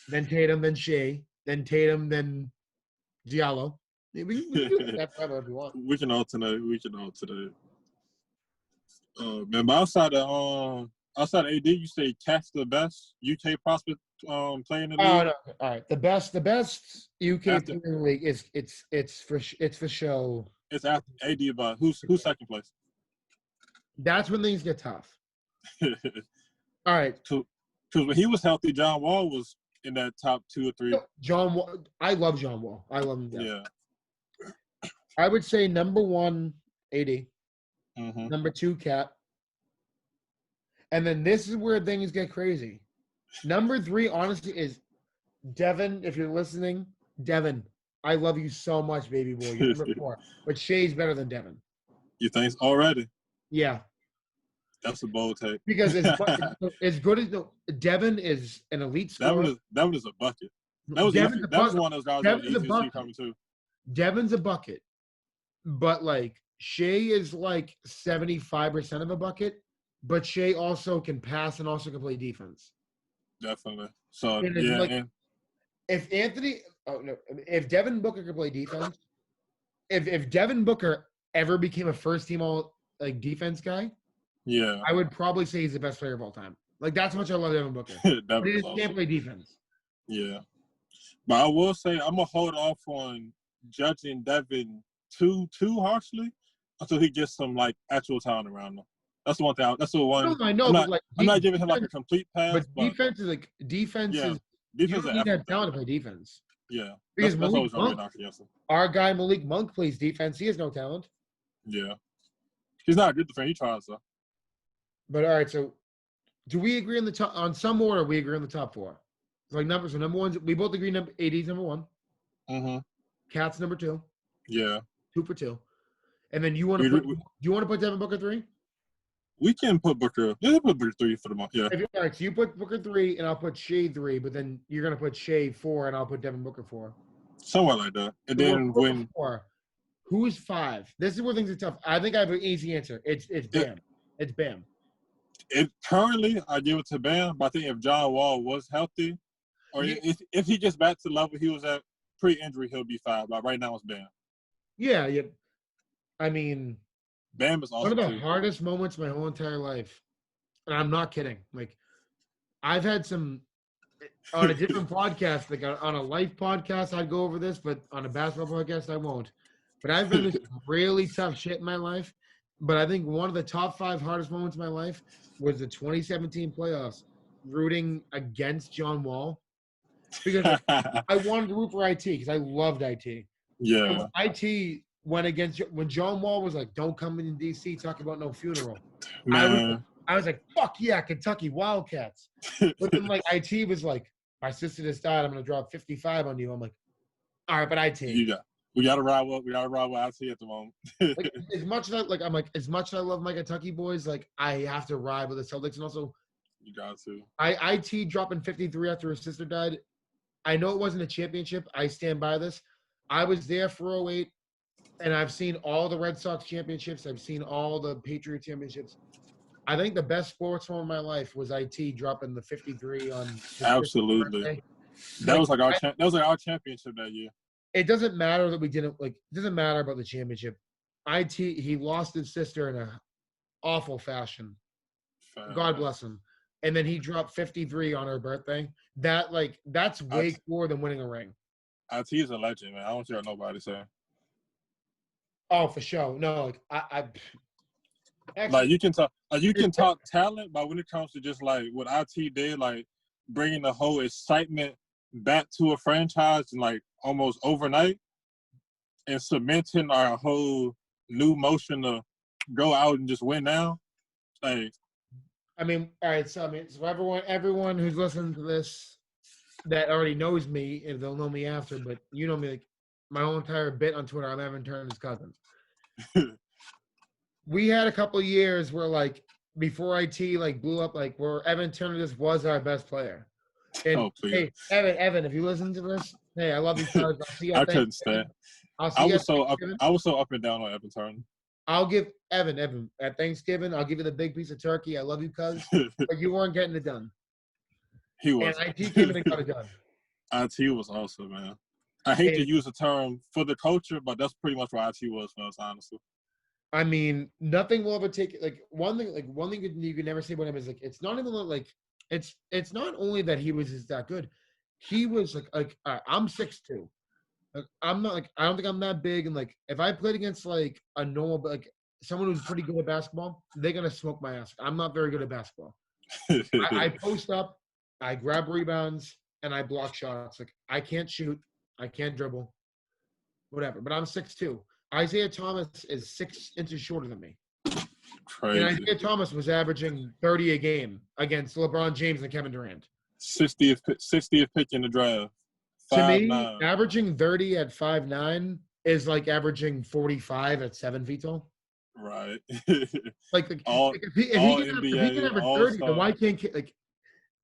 then Tatum, then Shea, then Tatum, then Diallo. We can do that if we want. We can alternate. Man, but outside of AD, you say Cat's the best UK prospect player in the league. Oh no! All right, the best UK player in the league is it's for show. It's after AD, but who's second place? That's when things get tough. All right, because when he was healthy, John Wall was in that top 2 or 3. John Wall, I love John Wall. I love him. Yeah. I would say number 1, AD. Mm-hmm. Number 2, Cat. And then this is where things get crazy. Number 3, honestly, is Devin. If you're listening, Devin, I love you so much, baby boy. You're number 4. But Shea's better than Devin. You think already? Yeah. That's a bold take. Because as good as Devin is an elite scorer. Devin is a bucket. That was one of those guys that was easy to see coming too. Devin's a bucket. But like Shea is like 75% of a bucket, but Shea also can pass and also can play defense. Definitely. So if Devin Booker could play defense, if Devin Booker ever became a first team all like defense guy, yeah, I would probably say he's the best player of all time. Like that's how much I love Devin Booker. But he just can't play defense. Yeah. But I will say I'm gonna hold off on judging Devin too harshly until he gets some like actual talent around him. That's the one thing. That's the one. I know. I'm not giving him like a complete pass. But defense is like defense is. Defense you don't need to have talent to play defense. Yeah, because that's always going to be against him. Our guy Malik Monk plays defense. He has no talent. Yeah, he's not a good defender. He tries though. But all right, so Do we agree on the top on some order? We agree on the top four. It's like numbers. So number one, we both agree. AD's number one. Mm-hmm. Cat's number two. Yeah. 2 for 2. And then you want to put? Do you want to put Devin Booker 3? We can put Booker. Yeah, put Booker 3 for the month. Yeah. All right. So you put Booker 3, and I'll put Shea 3. But then you're gonna put Shea 4, and I'll put Devin Booker 4. Somewhere like that. And so then when 4, who is 5? This is where things are tough. I think I have an easy answer. It's Bam. It's Bam. Currently, I give it to Bam. But I think if John Wall was healthy, or if he gets back to the level he was at pre-injury, he'll be 5. But right now, it's Bam. Yeah. I mean, Bam is awesome. One of the hardest moments of my whole entire life, and I'm not kidding. Like, I've had some on a different podcast, like on a life podcast, I'd go over this, but on a basketball podcast, I won't. But I've been through really tough shit in my life. But I think one of the top 5 hardest moments of my life was the 2017 playoffs, rooting against John Wall, because I wanted to root for IT because I loved IT. Yeah. IT went against when John Wall was like, "Don't come in DC, talk about no funeral." Man. I was like, "Fuck yeah, Kentucky Wildcats!" But then like IT was like, "My sister just died. I'm gonna drop 55 on you." I'm like, "All right, but IT." We gotta ride with IT at the moment. Like, as much as I love my Kentucky boys, like I have to ride with the Celtics, and also you got to. IT dropping 53 after his sister died. I know it wasn't a championship. I stand by this. I was there for 08, and I've seen all the Red Sox championships. I've seen all the Patriot championships. I think the best sports moment of my life was IT dropping the 53 on. Absolutely. That was like our championship that year. It doesn't matter that we didn't like. It doesn't matter about the championship. He lost his sister in a awful fashion. God bless him. And then he dropped 53 on her birthday. That's way cooler than winning a ring. IT is a legend, man. I don't hear nobody say. Oh, for sure. No, like you can talk talent, but when it comes to just like what IT did, like bringing the whole excitement back to a franchise and like almost overnight, and cementing our whole new motion to go out and just win now. Like, I mean, all right. So everyone who's listening to this that already knows me, and they'll know me after, but you know me, like my whole entire bit on Twitter, I'm Evan Turner's cousin. We had a couple of years where, like, before IT like blew up, like where Evan Turner just was our best player. And hey, Evan, if you listen to this, hey, I love you, cuz. I'll see you. I couldn't stand. I was so up and down on Evan Turner. I'll give Evan at Thanksgiving. I'll give you the big piece of turkey. I love you, cuz, but you weren't getting it done. He was. And IT came in and got it done. IT was awesome, man. I hate to use the term for the culture, but that's pretty much what IT was for us, honestly. I mean, nothing will ever take one thing you can never say about him is like it's not even like it's not only that he was just that good. He was like I'm 6'2". Like, I'm not I don't think I'm that big, and like if I played against like a normal someone who's pretty good at basketball, they're gonna smoke my ass. I'm not very good at basketball. I post up, I grab rebounds, and I block shots. Like I can't shoot, I can't dribble, whatever. But I'm 6'2". Isaiah Thomas is 6 inches shorter than me. Crazy. And Isaiah Thomas was averaging 30 a game against LeBron James and Kevin Durant. 60th pick in the draft. 5'9". To me, averaging 30 at 5'9" is like averaging 45 at 7 feet tall. Right. if he can average 30, then why can't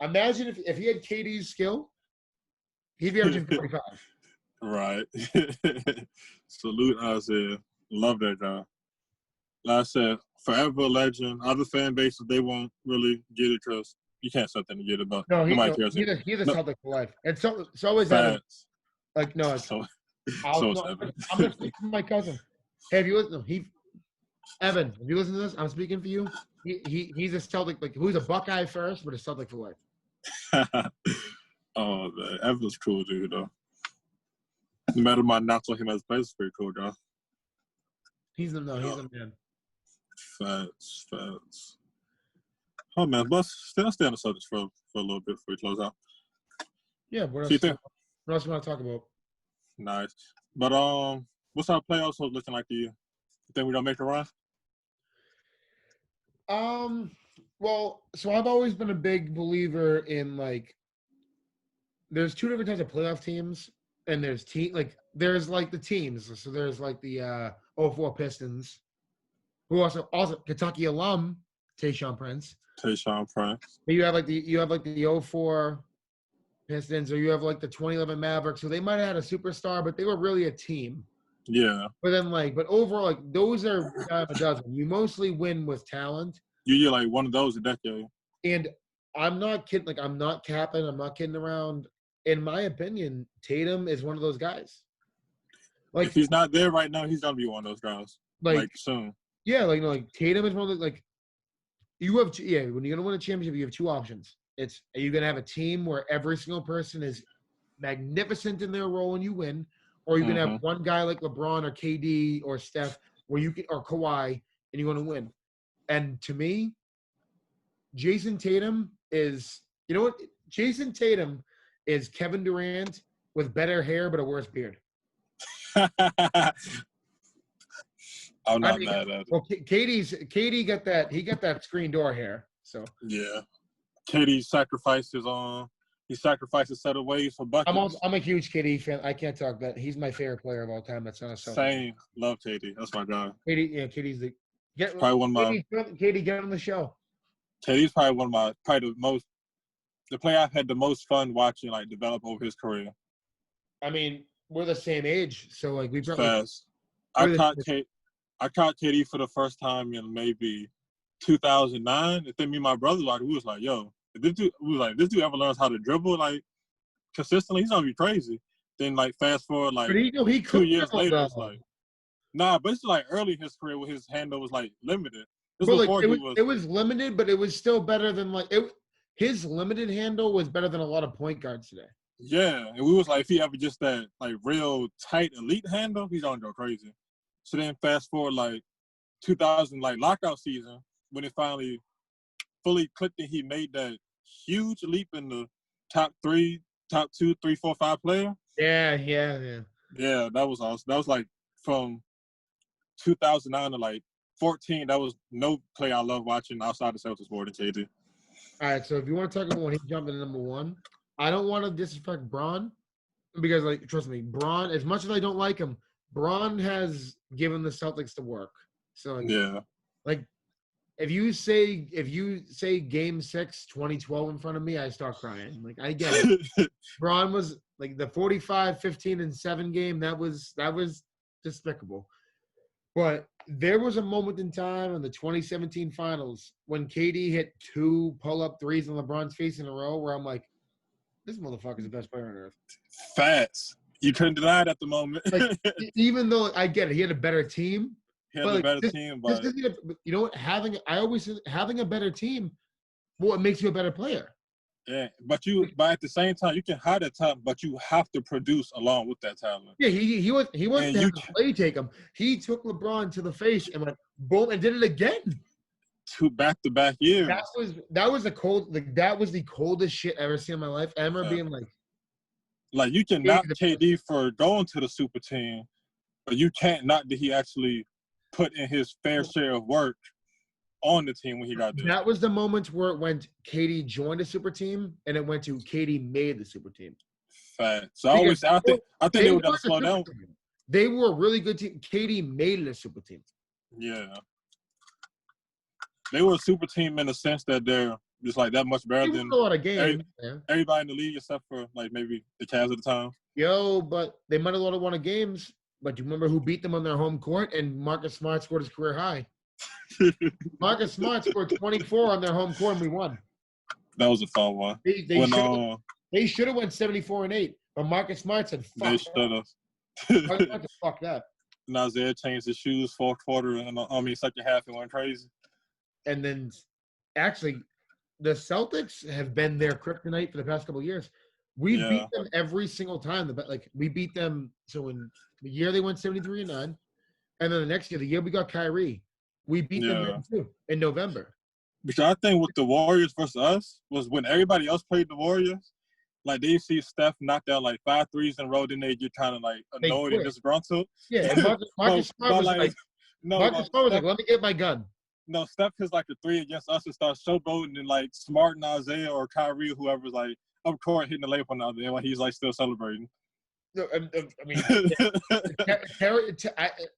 imagine if he had KD's skill, he'd be averaging 45. Right. Salute Isaiah. Love that guy. Like I said, forever a legend. Other fan bases, they won't really get it because you can't set them to get it, but he's a Celtic for life. And so is Evan. Like, no, it's I'm going to speak for my cousin. Hey, if you listen, Evan, if you listen to this, I'm speaking for you. He's a Celtic, like, who's a Buckeye first, but a Celtic for life. Oh, man. Evan's cool, dude, though. No matter my knocks on him as a player, it's pretty cool, guy. He's a man. Facts. Oh, man, but stay on the subject for a little bit before we close out. Yeah, what else you want to talk about? Nice. But what's our playoffs looking like to you? You think we're going to make a run? Well, so I've always been a big believer in like there's two different types of playoff teams, and there's there's like the teams. So there's like the 04 Pistons, who also Kentucky alum, Tayshaun Prince. Tayshaun Prince. You have like the 04 Pistons, or you have like the 2011 Mavericks. So they might have had a superstar, but they were really a team. Yeah. But then but overall, like those are a dozen. You mostly win with talent. You're like one of those a decade. And I'm not kidding. Like I'm not capping. I'm not kidding around. In my opinion, Tatum is one of those guys. Like if he's not there right now, he's gonna be one of those guys. Like soon. Yeah, like Tatum is one of the when you're gonna win a championship, you have two options. Are you gonna have a team where every single person is magnificent in their role and you win, or you're gonna have one guy like LeBron or KD or Steph or Kawhi and you're gonna win. And to me, Jason Tatum is Jason Tatum is Kevin Durant with better hair but a worse beard. I'm not mad at it. Well, KD got that. He got that screen door hair. So yeah, KD sacrifices he sacrificed a set of ways for buckets. I'm a huge KD fan. I can't talk that. He's my favorite player of all time. That's not a same. Love KD. That's my guy. KD's probably one of my. KD, get on the show. KD's probably the player I've had the most fun watching develop over his career. I mean, we're the same age, so we probably fast. I caught KD for the first time in maybe 2009. And then me and my brother we was like, yo, if this dude ever learns how to dribble consistently, he's gonna be crazy. Then fast forward he 2 years later, it's nah, but it's early in his career where his handle was limited. It was limited, but it was still better than his limited handle was better than a lot of point guards today. Yeah, and we was if he ever just that real tight elite handle, he's gonna go crazy. So then fast forward 2000 lockout season when it finally fully clicked and he made that huge leap in the top 2, 3, 4, 5 player. Yeah. Yeah, that was awesome. That was from 2009 to 14. That was no play I love watching outside the Celtics more than KD. All right, so if you want to talk about when he jumped into number one, I don't want to disrespect Bron because, trust me, Bron, as much as I don't like him, Bron has given the Celtics the work. So, yeah. If you say Game 6, 2012 in front of me, I start crying. I get it. Bron was the 45, 15, and 7 game. That was despicable. But there was a moment in time in the 2017 finals when KD hit 2 pull-up threes in LeBron's face in a row where I'm this motherfucker's the best player on earth. Facts. You couldn't deny it at the moment. Even though I get it, he had a better team. He had a better team, but you know what? Having a better team, it makes you a better player. Yeah, but at the same time, you can hide that talent, but you have to produce along with that talent. Yeah, he wasn't to have the play take him. He took LeBron to the face and went boom and did it again. 2 back-to-back years. That was the coldest shit I ever seen in my life. I remember being you can knock KD for going to the super team, but you can't knock that he actually put in his fair share of work on the team when he got there. That was the moment where it went KD joined a super team and it went to KD made the super team. Fact. So I think they were gonna slow down. They were a really good team. KD made it a super team. Yeah. They were a super team in the sense that they're just that much better than a lot of games. Everybody in the league except for maybe the Cavs at the time. But they might have won a games. But do you remember who beat them on their home court? And Marcus Smart scored his career high. Marcus Smart scored 24 on their home court and we won. That was a fun one. They should have went 74-8, but Marcus Smart said, "Fuck." They should have. Fuck that. And Isaiah changed his shoes fourth quarter and second half and went crazy. And then, actually, the Celtics have been their kryptonite for the past couple of years. We beat them every single time. We beat them. So in the year they went 73-9, and then the next year, the year we got Kyrie, we beat them too in November. Because I think with the Warriors versus us was when everybody else played the Warriors, they see Steph knock down 5 threes in a row, then they get kind of annoyed and disgruntled. Yeah, and Marcus Smart was let me get my gun. No, Steph hits like a 3 against us and starts showboating, and like Smart and Isaiah or Kyrie or whoever's like up court hitting the layup on the other end while he's like still celebrating. No, I mean, Terry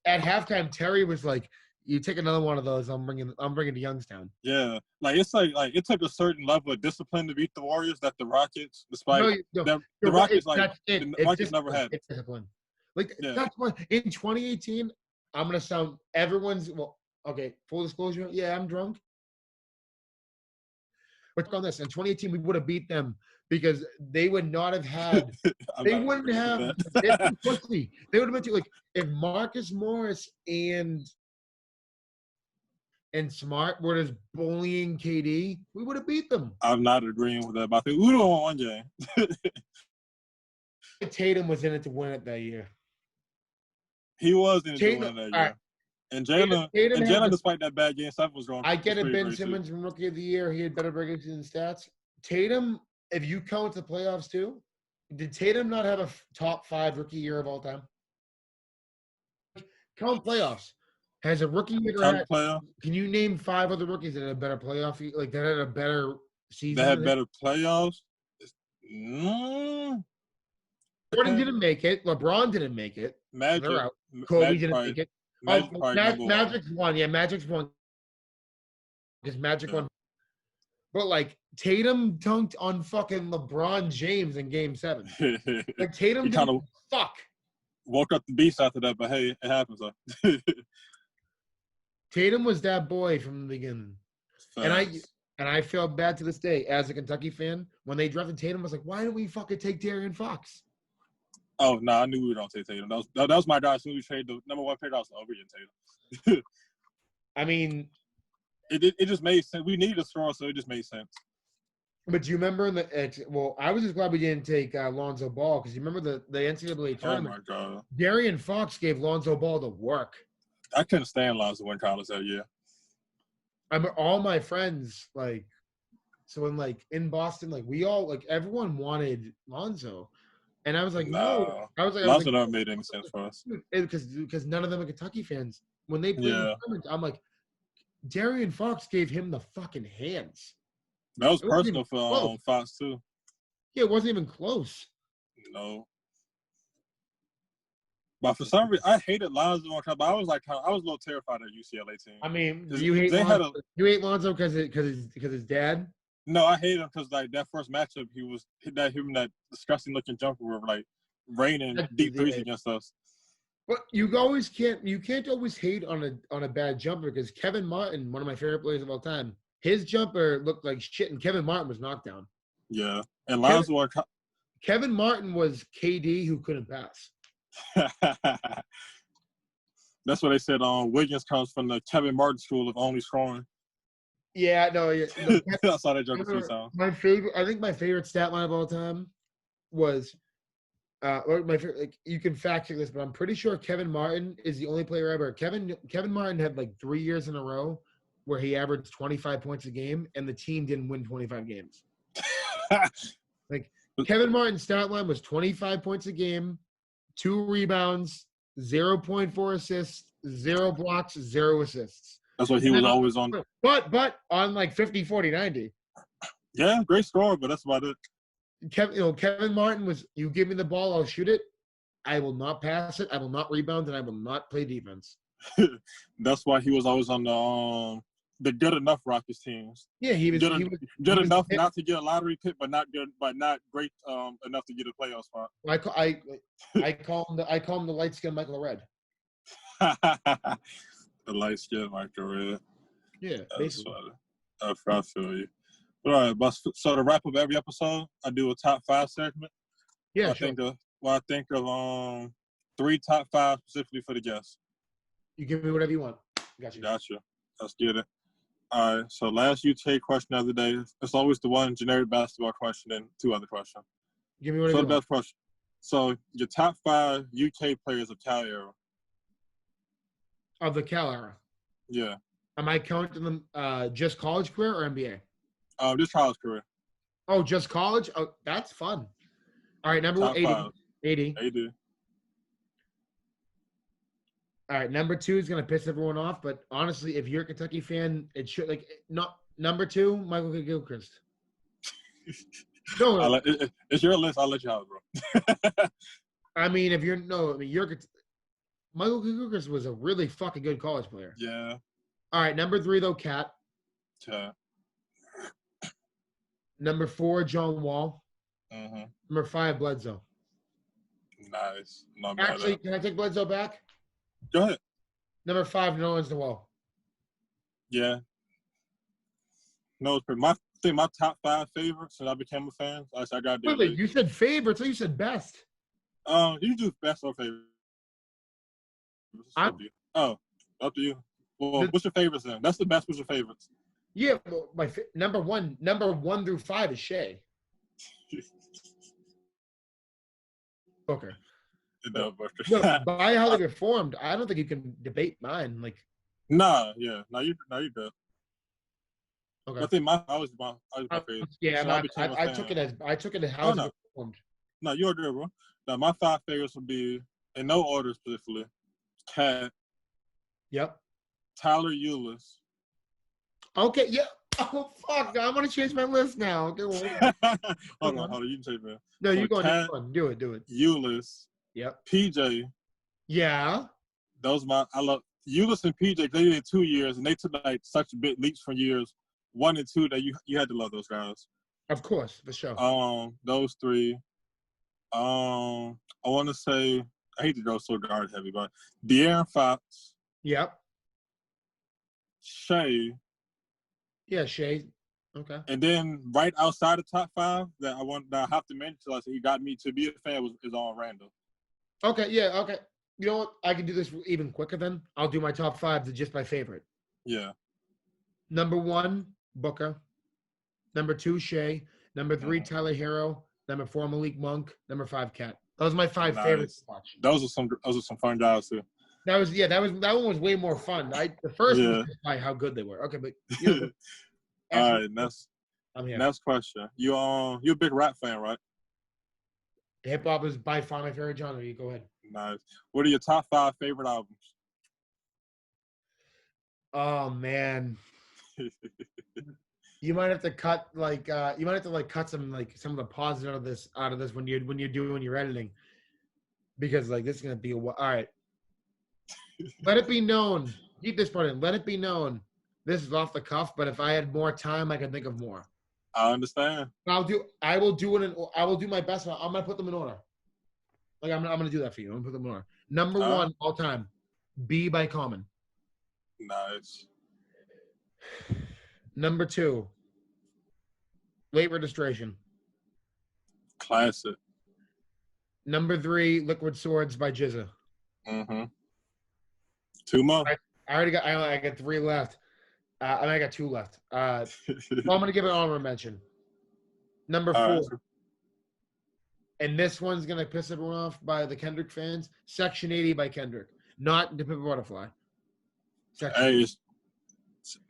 at halftime, Terry was like, "You take another one of those, I'm bringing to Youngstown." Yeah, like it's like it took a certain level of discipline to beat the Warriors that the Rockets, despite the Rockets the Rockets never had. It's discipline. Like that's what in 2018. I'm gonna sound everyone's okay. Full disclosure, yeah, I'm drunk. But on this, in 2018, we would have beat them because they would not have had. They wouldn't have. They would have been like if Marcus Morris and Smart were just bullying KD, we would have beat them. I'm not agreeing with that, but I think we don't want one game. Tatum was in it to win it that year. He was in it to win it that year. Right. And Jalen, despite that bad game, stuff was going. I get it. Ben Simmons from Rookie of the Year. He had better regular season stats. Tatum, if you count the playoffs too, did Tatum not have a top 5 rookie year of all time? Count playoffs. Has a rookie year can you name 5 other rookies that had a better playoff, like that had a better season? That had better playoffs? Jordan didn't make it. LeBron didn't make it. Magic. Kobe didn't make it. Magic's won. Yeah, Magic's won. Because Magic won. But like Tatum dunked on fucking LeBron James in Game 7. Like Tatum didn't fuck. Woke up the beast after that, but hey, it happens. Though. Tatum was that boy from the beginning. Facts. And I felt bad to this day as a Kentucky fan when they drafted Tatum. I was like, why didn't we fucking take De'Aaron Fox? Oh no, I knew we were gonna take Tatum. That was my guy. As soon as we traded the number 1 pick, I was like, "Oh, we're getting Tatum." I mean, it just made sense. We needed a scorer, so it just made sense. But do you remember I was just glad we didn't take Lonzo Ball because you remember the NCAA tournament. Oh my god! De'Aaron Fox gave Lonzo Ball the work. I couldn't stand Lonzo in college that year. I mean, all my friends so in Boston, we all everyone wanted Lonzo. And I was like, no. Lonzo never made any sense for us. Because none of them are Kentucky fans. When they played the tournament, I'm like, De'Aaron Fox gave him the fucking hands. That was personal for Fox, too. Yeah, it wasn't even close. No. But for some reason, I hated Lonzo on top. I was a little terrified of UCLA team. I mean, you hate Lonzo because his dad? No, I hate him because that first matchup, he hit that disgusting looking jumper where raining deep threes against us. But you can't always hate on a bad jumper because Kevin Martin, one of my favorite players of all time, his jumper looked like shit and Kevin Martin was knocked down. Yeah, and Lonzo. Kevin Martin was KD who couldn't pass. That's what they said. Wiggins comes from the Kevin Martin school of only scoring. Yeah, no, yeah. I saw that joke a few times. I think my favorite stat line of all time was, my favorite. You can fact check this, but I'm pretty sure Kevin Martin is the only player ever. Kevin Martin had 3 years in a row where he averaged 25 points a game, and the team didn't win 25 games. Kevin Martin's stat line was 25 points a game, 2 rebounds, 0.4 assists, 0 blocks, 0 assists. That's what he was always on. But on 50, 40, 90. Yeah, great scorer, but that's about it. Kevin Martin was, you give me the ball, I'll shoot it. I will not pass it. I will not rebound, and I will not play defense. That's why he was always on the good enough Rockets teams. Yeah, he was good enough not to get a lottery pick, but not great enough to get a playoff spot. I call him the light skinned Michael Red. The light skinned Michael Red. Yeah, basically. I feel you. All right, but so to wrap up every episode, I do a top 5 segment. Yeah, I think of 3 top 5 specifically for the guests. You give me whatever you want. Gotcha. Let's get it. All right. So last UK question of the day. It's always the one generic basketball question and 2 other questions. Give me whatever you want. Best question. So your top 5 UK players of Cal era. Of the Cal era. Yeah. Am I counting them just college career or NBA? Just college career. Oh, just college? Oh, that's fun. All right, number 1, 80. 80. All right, number 2 is gonna piss everyone off, but honestly, if you're a Kentucky fan, it should not number 2, Michael Gilchrist. No, it's your list. I'll let you have it, bro. I mean, Michael Gilchrist was a really fucking good college player. Yeah. All right, number 3 though, Cat. Yeah. Number 4, John Wall. Mm-hmm. Number 5, Bledsoe. Nice. Actually, can I take Bledsoe back? Go ahead. Number 5, Nerlens Noel. Yeah. No, I think my top 5 favorites since I became a fan. I got to Wait, you said favorites, or you said best? You do best or favorite. Up to you. Well, what's your favorites then? That's the best. What's your favorites? Yeah, well, number one through 5 is Shea. Booker. No, Booker. No, by how they performed, I don't think you can debate mine. Like, you're good. Okay. I think my favorite. Yeah, so I took it as how they performed. No, you're good, bro. Now my 5 favorites would be in no order specifically. Cat. Yep. Tyler Ulis. Okay, yeah. Oh fuck! I'm gonna change my list now. Okay, hold on. You can take that. No, you go on. Do it. Ulis. Yep. PJ. Yeah. I love Ulis and PJ. They did 2 years, and they took like such big leaps from years 1 and 2 that you had to love those guys. Of course, for sure. Those 3. I want to say I hate to go so guard heavy, but De'Aaron Fox. Yep. Shea. Yeah, Shea. Okay. And then right outside the top 5 that I have to mention, so he got me to be a fan is on Randall. Okay, yeah, okay. You know what? I can do this even quicker then. I'll do my top 5 to just my favorite. Yeah. Number 1, Booker. Number 2, Shea. Number 3, Tyler Hero. Number 4, Malik Monk. Number 5, Cat. Those are my 5 favorites to watch. Those are some fun guys too. That one was way more fun. The first one was just by how good they were. Okay, but all right, I'm here. Next question. You're a big rap fan, right? Hip hop is by far my favorite genre. You go ahead. Nice. What are your top 5 favorite albums? Oh man. You might have to cut cut some of the pauses out of this when you're doing your editing, because this is gonna be all right. Let it be known. Keep this part in. Let it be known. This is off the cuff, but if I had more time, I could think of more. I understand. I will do my best. I'm gonna put them in order. I'm gonna do that for you. I'm gonna put them in order. Number 1 all time, B by Common. Nice. Number 2, Late Registration. Classic. Number 3, Liquid Swords by Jizza. Mm-hmm. 2 more. I got 3 left. I got 2 left. Well, I'm gonna give it an honorable mention. Number 4. And this one's gonna piss everyone off by the Kendrick fans. Section 80 by Kendrick, not The Pimp a Butterfly. Hey,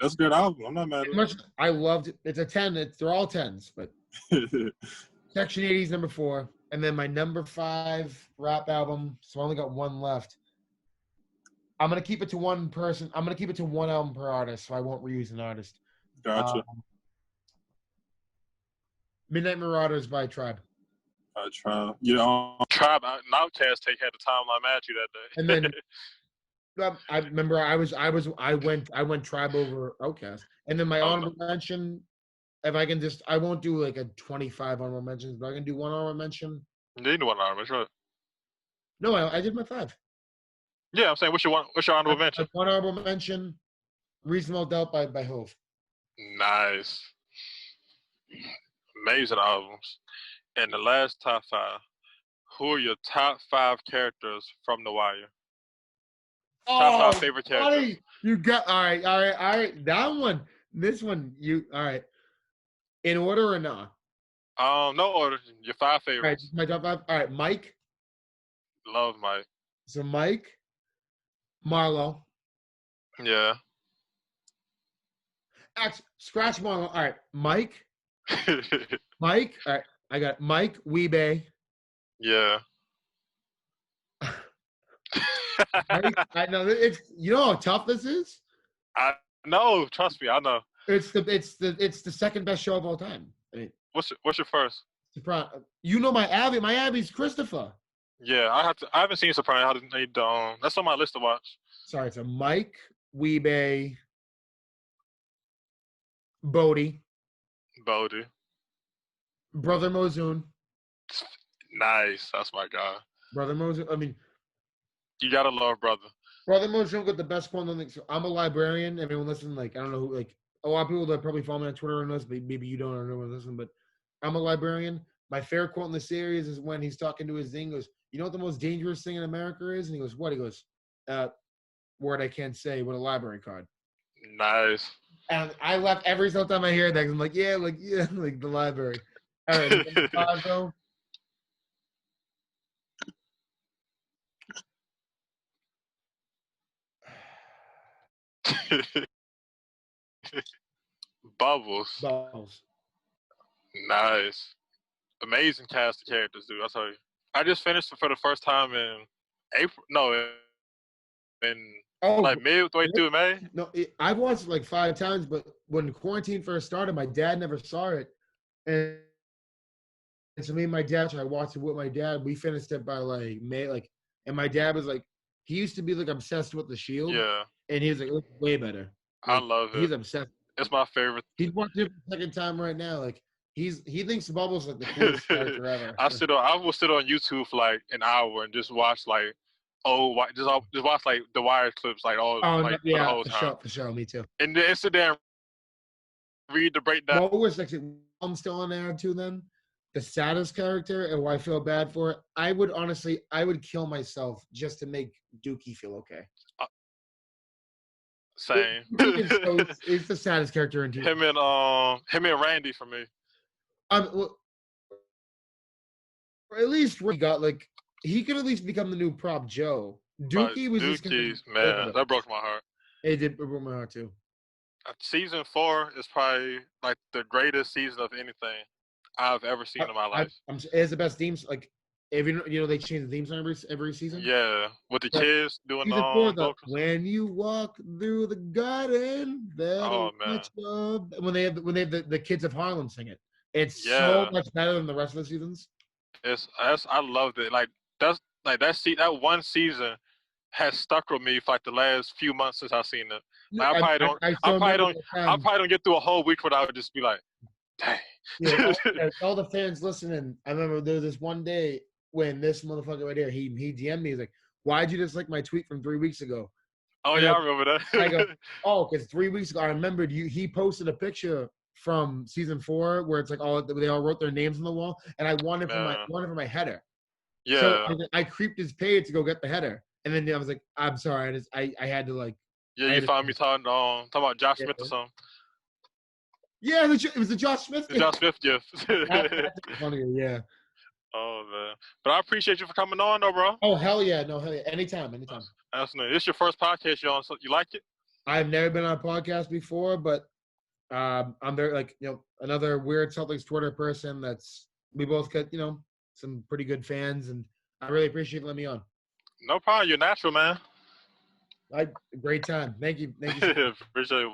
that's a good album. I'm not mad at it. I loved it. It's a 10. They're all 10s, but Section 80 is number 4, and then my number 5 rap album. So I only got 1 left. I'm gonna keep it to one person. I'm gonna keep it to 1 album per artist, so I won't reuse an artist. Gotcha. Midnight Marauders by Tribe. Tribe. Tribe. Outkast had the time I matched you that day. And then I remember I went Tribe over Outkast. And then my honorable mention, if I can I won't do a 25 honorable mentions, but I can do 1 honorable mention. You need 1 honorable mention, right? No, I did my 5. Yeah, I'm saying what's your honorable mention? 1 honorable mention, Reasonable Doubt by Hove. Nice. Amazing albums. And the last top 5, who are your top 5 characters from The Wire? Top 5 favorite characters. Buddy, you got all right. That one, this one, all right. In order or not? No order. Your 5 favorites. All right, my top 5. All right, Mike. Love Mike. So Mike, Marlo. Yeah. Scratch Marlo. All right, Mike. Mike. All right, I got Mike Weebay. Yeah. I know it's you know how tough this is. I know. Trust me, I know. It's the second best show of all time. I mean, what's your first? You know my Abby. My Abby's Christopher. Yeah, I haven't seen Sopranos. That's on my list to watch. Sorry, it's a Mike, Weebay, Bodie, Brother Mozoon. Nice, that's my guy. Brother Mozoon. I mean, you gotta love Brother. Brother Mozoon got the best quote. So I'm a librarian. Everyone listen. Like I don't know who. Like a lot of people that probably follow me on Twitter and this. Maybe you don't know what listen, but I'm a librarian. My favorite quote in the series is when he's talking to his thing. He goes, "You know what the most dangerous thing in America is?" And he goes, "What?" He goes, "Word I can't say. With a library card." Nice. And I laugh every single time I hear that. I'm like, yeah, like the library. All right, five, though. Bubbles. Nice. Amazing cast of characters, dude. I'll tell you. I just finished it for the first time in April. No, like midway through May. No, I've watched it like 5 times, but when quarantine first started, my dad never saw it, and so me and my dad, so I watched it with my dad. We finished it by like May, and my dad was like, he used to be like obsessed with The Shield, and he was like, it's way better. Like, I love it. He's obsessed. It's my favorite. He's watching it for the second time right now. Like he thinks Bubbles like the coolest character ever. I will sit on YouTube for like an hour and just watch like just watch like the Wire clips like for the whole time. For sure, me too. And then sit there and read the breakdown. What was actually I'm still on there too then? The saddest character and why I feel bad for it. I would kill myself just to make Dookie feel okay. Same. It's the saddest character in TV. Him and Randy for me. Well, or at least he got he could at least become the new prop Joe. Dookie was man, that broke my heart. It did broke my heart too. Season 4 is probably like the greatest season of anything I've ever seen in my life. It's the best themes. Like every they change the theme song every season. Yeah, with the kids doing the when you walk through the garden, when they have the kids of Harlem sing it. It's so much better than the rest of the seasons. I loved it. Like that one season has stuck with me for like the last few months since I've seen it. Like, I probably don't get through a whole week without just be like, dang. Yeah, all the fans listening. I remember there was this one day when this motherfucker right here, he DM'd me. He's like, "Why'd you dislike my tweet from 3 weeks ago?" Oh yeah, I remember that. I go, "Oh, because 3 weeks ago I remembered you." He posted a picture from season 4 where it's like they all wrote their names on the wall, and I wanted for my header. Yeah. So I creeped his page to go get the header, and then I was like, "I'm sorry, I had to like." Yeah, you found me talking about Josh Smith or something. Yeah, it was the Josh Smith gift. Josh Smith gift. That's funny, yeah. Oh man, but I appreciate you for coming on, though, bro. Oh hell yeah, anytime. That's nice. This your first podcast you on? So you like it? I've never been on a podcast before, but I'm very another weird Celtics Twitter person. We both got some pretty good fans, and I really appreciate you letting me on. No problem. You're natural, man. Great time. Thank you. Appreciate it.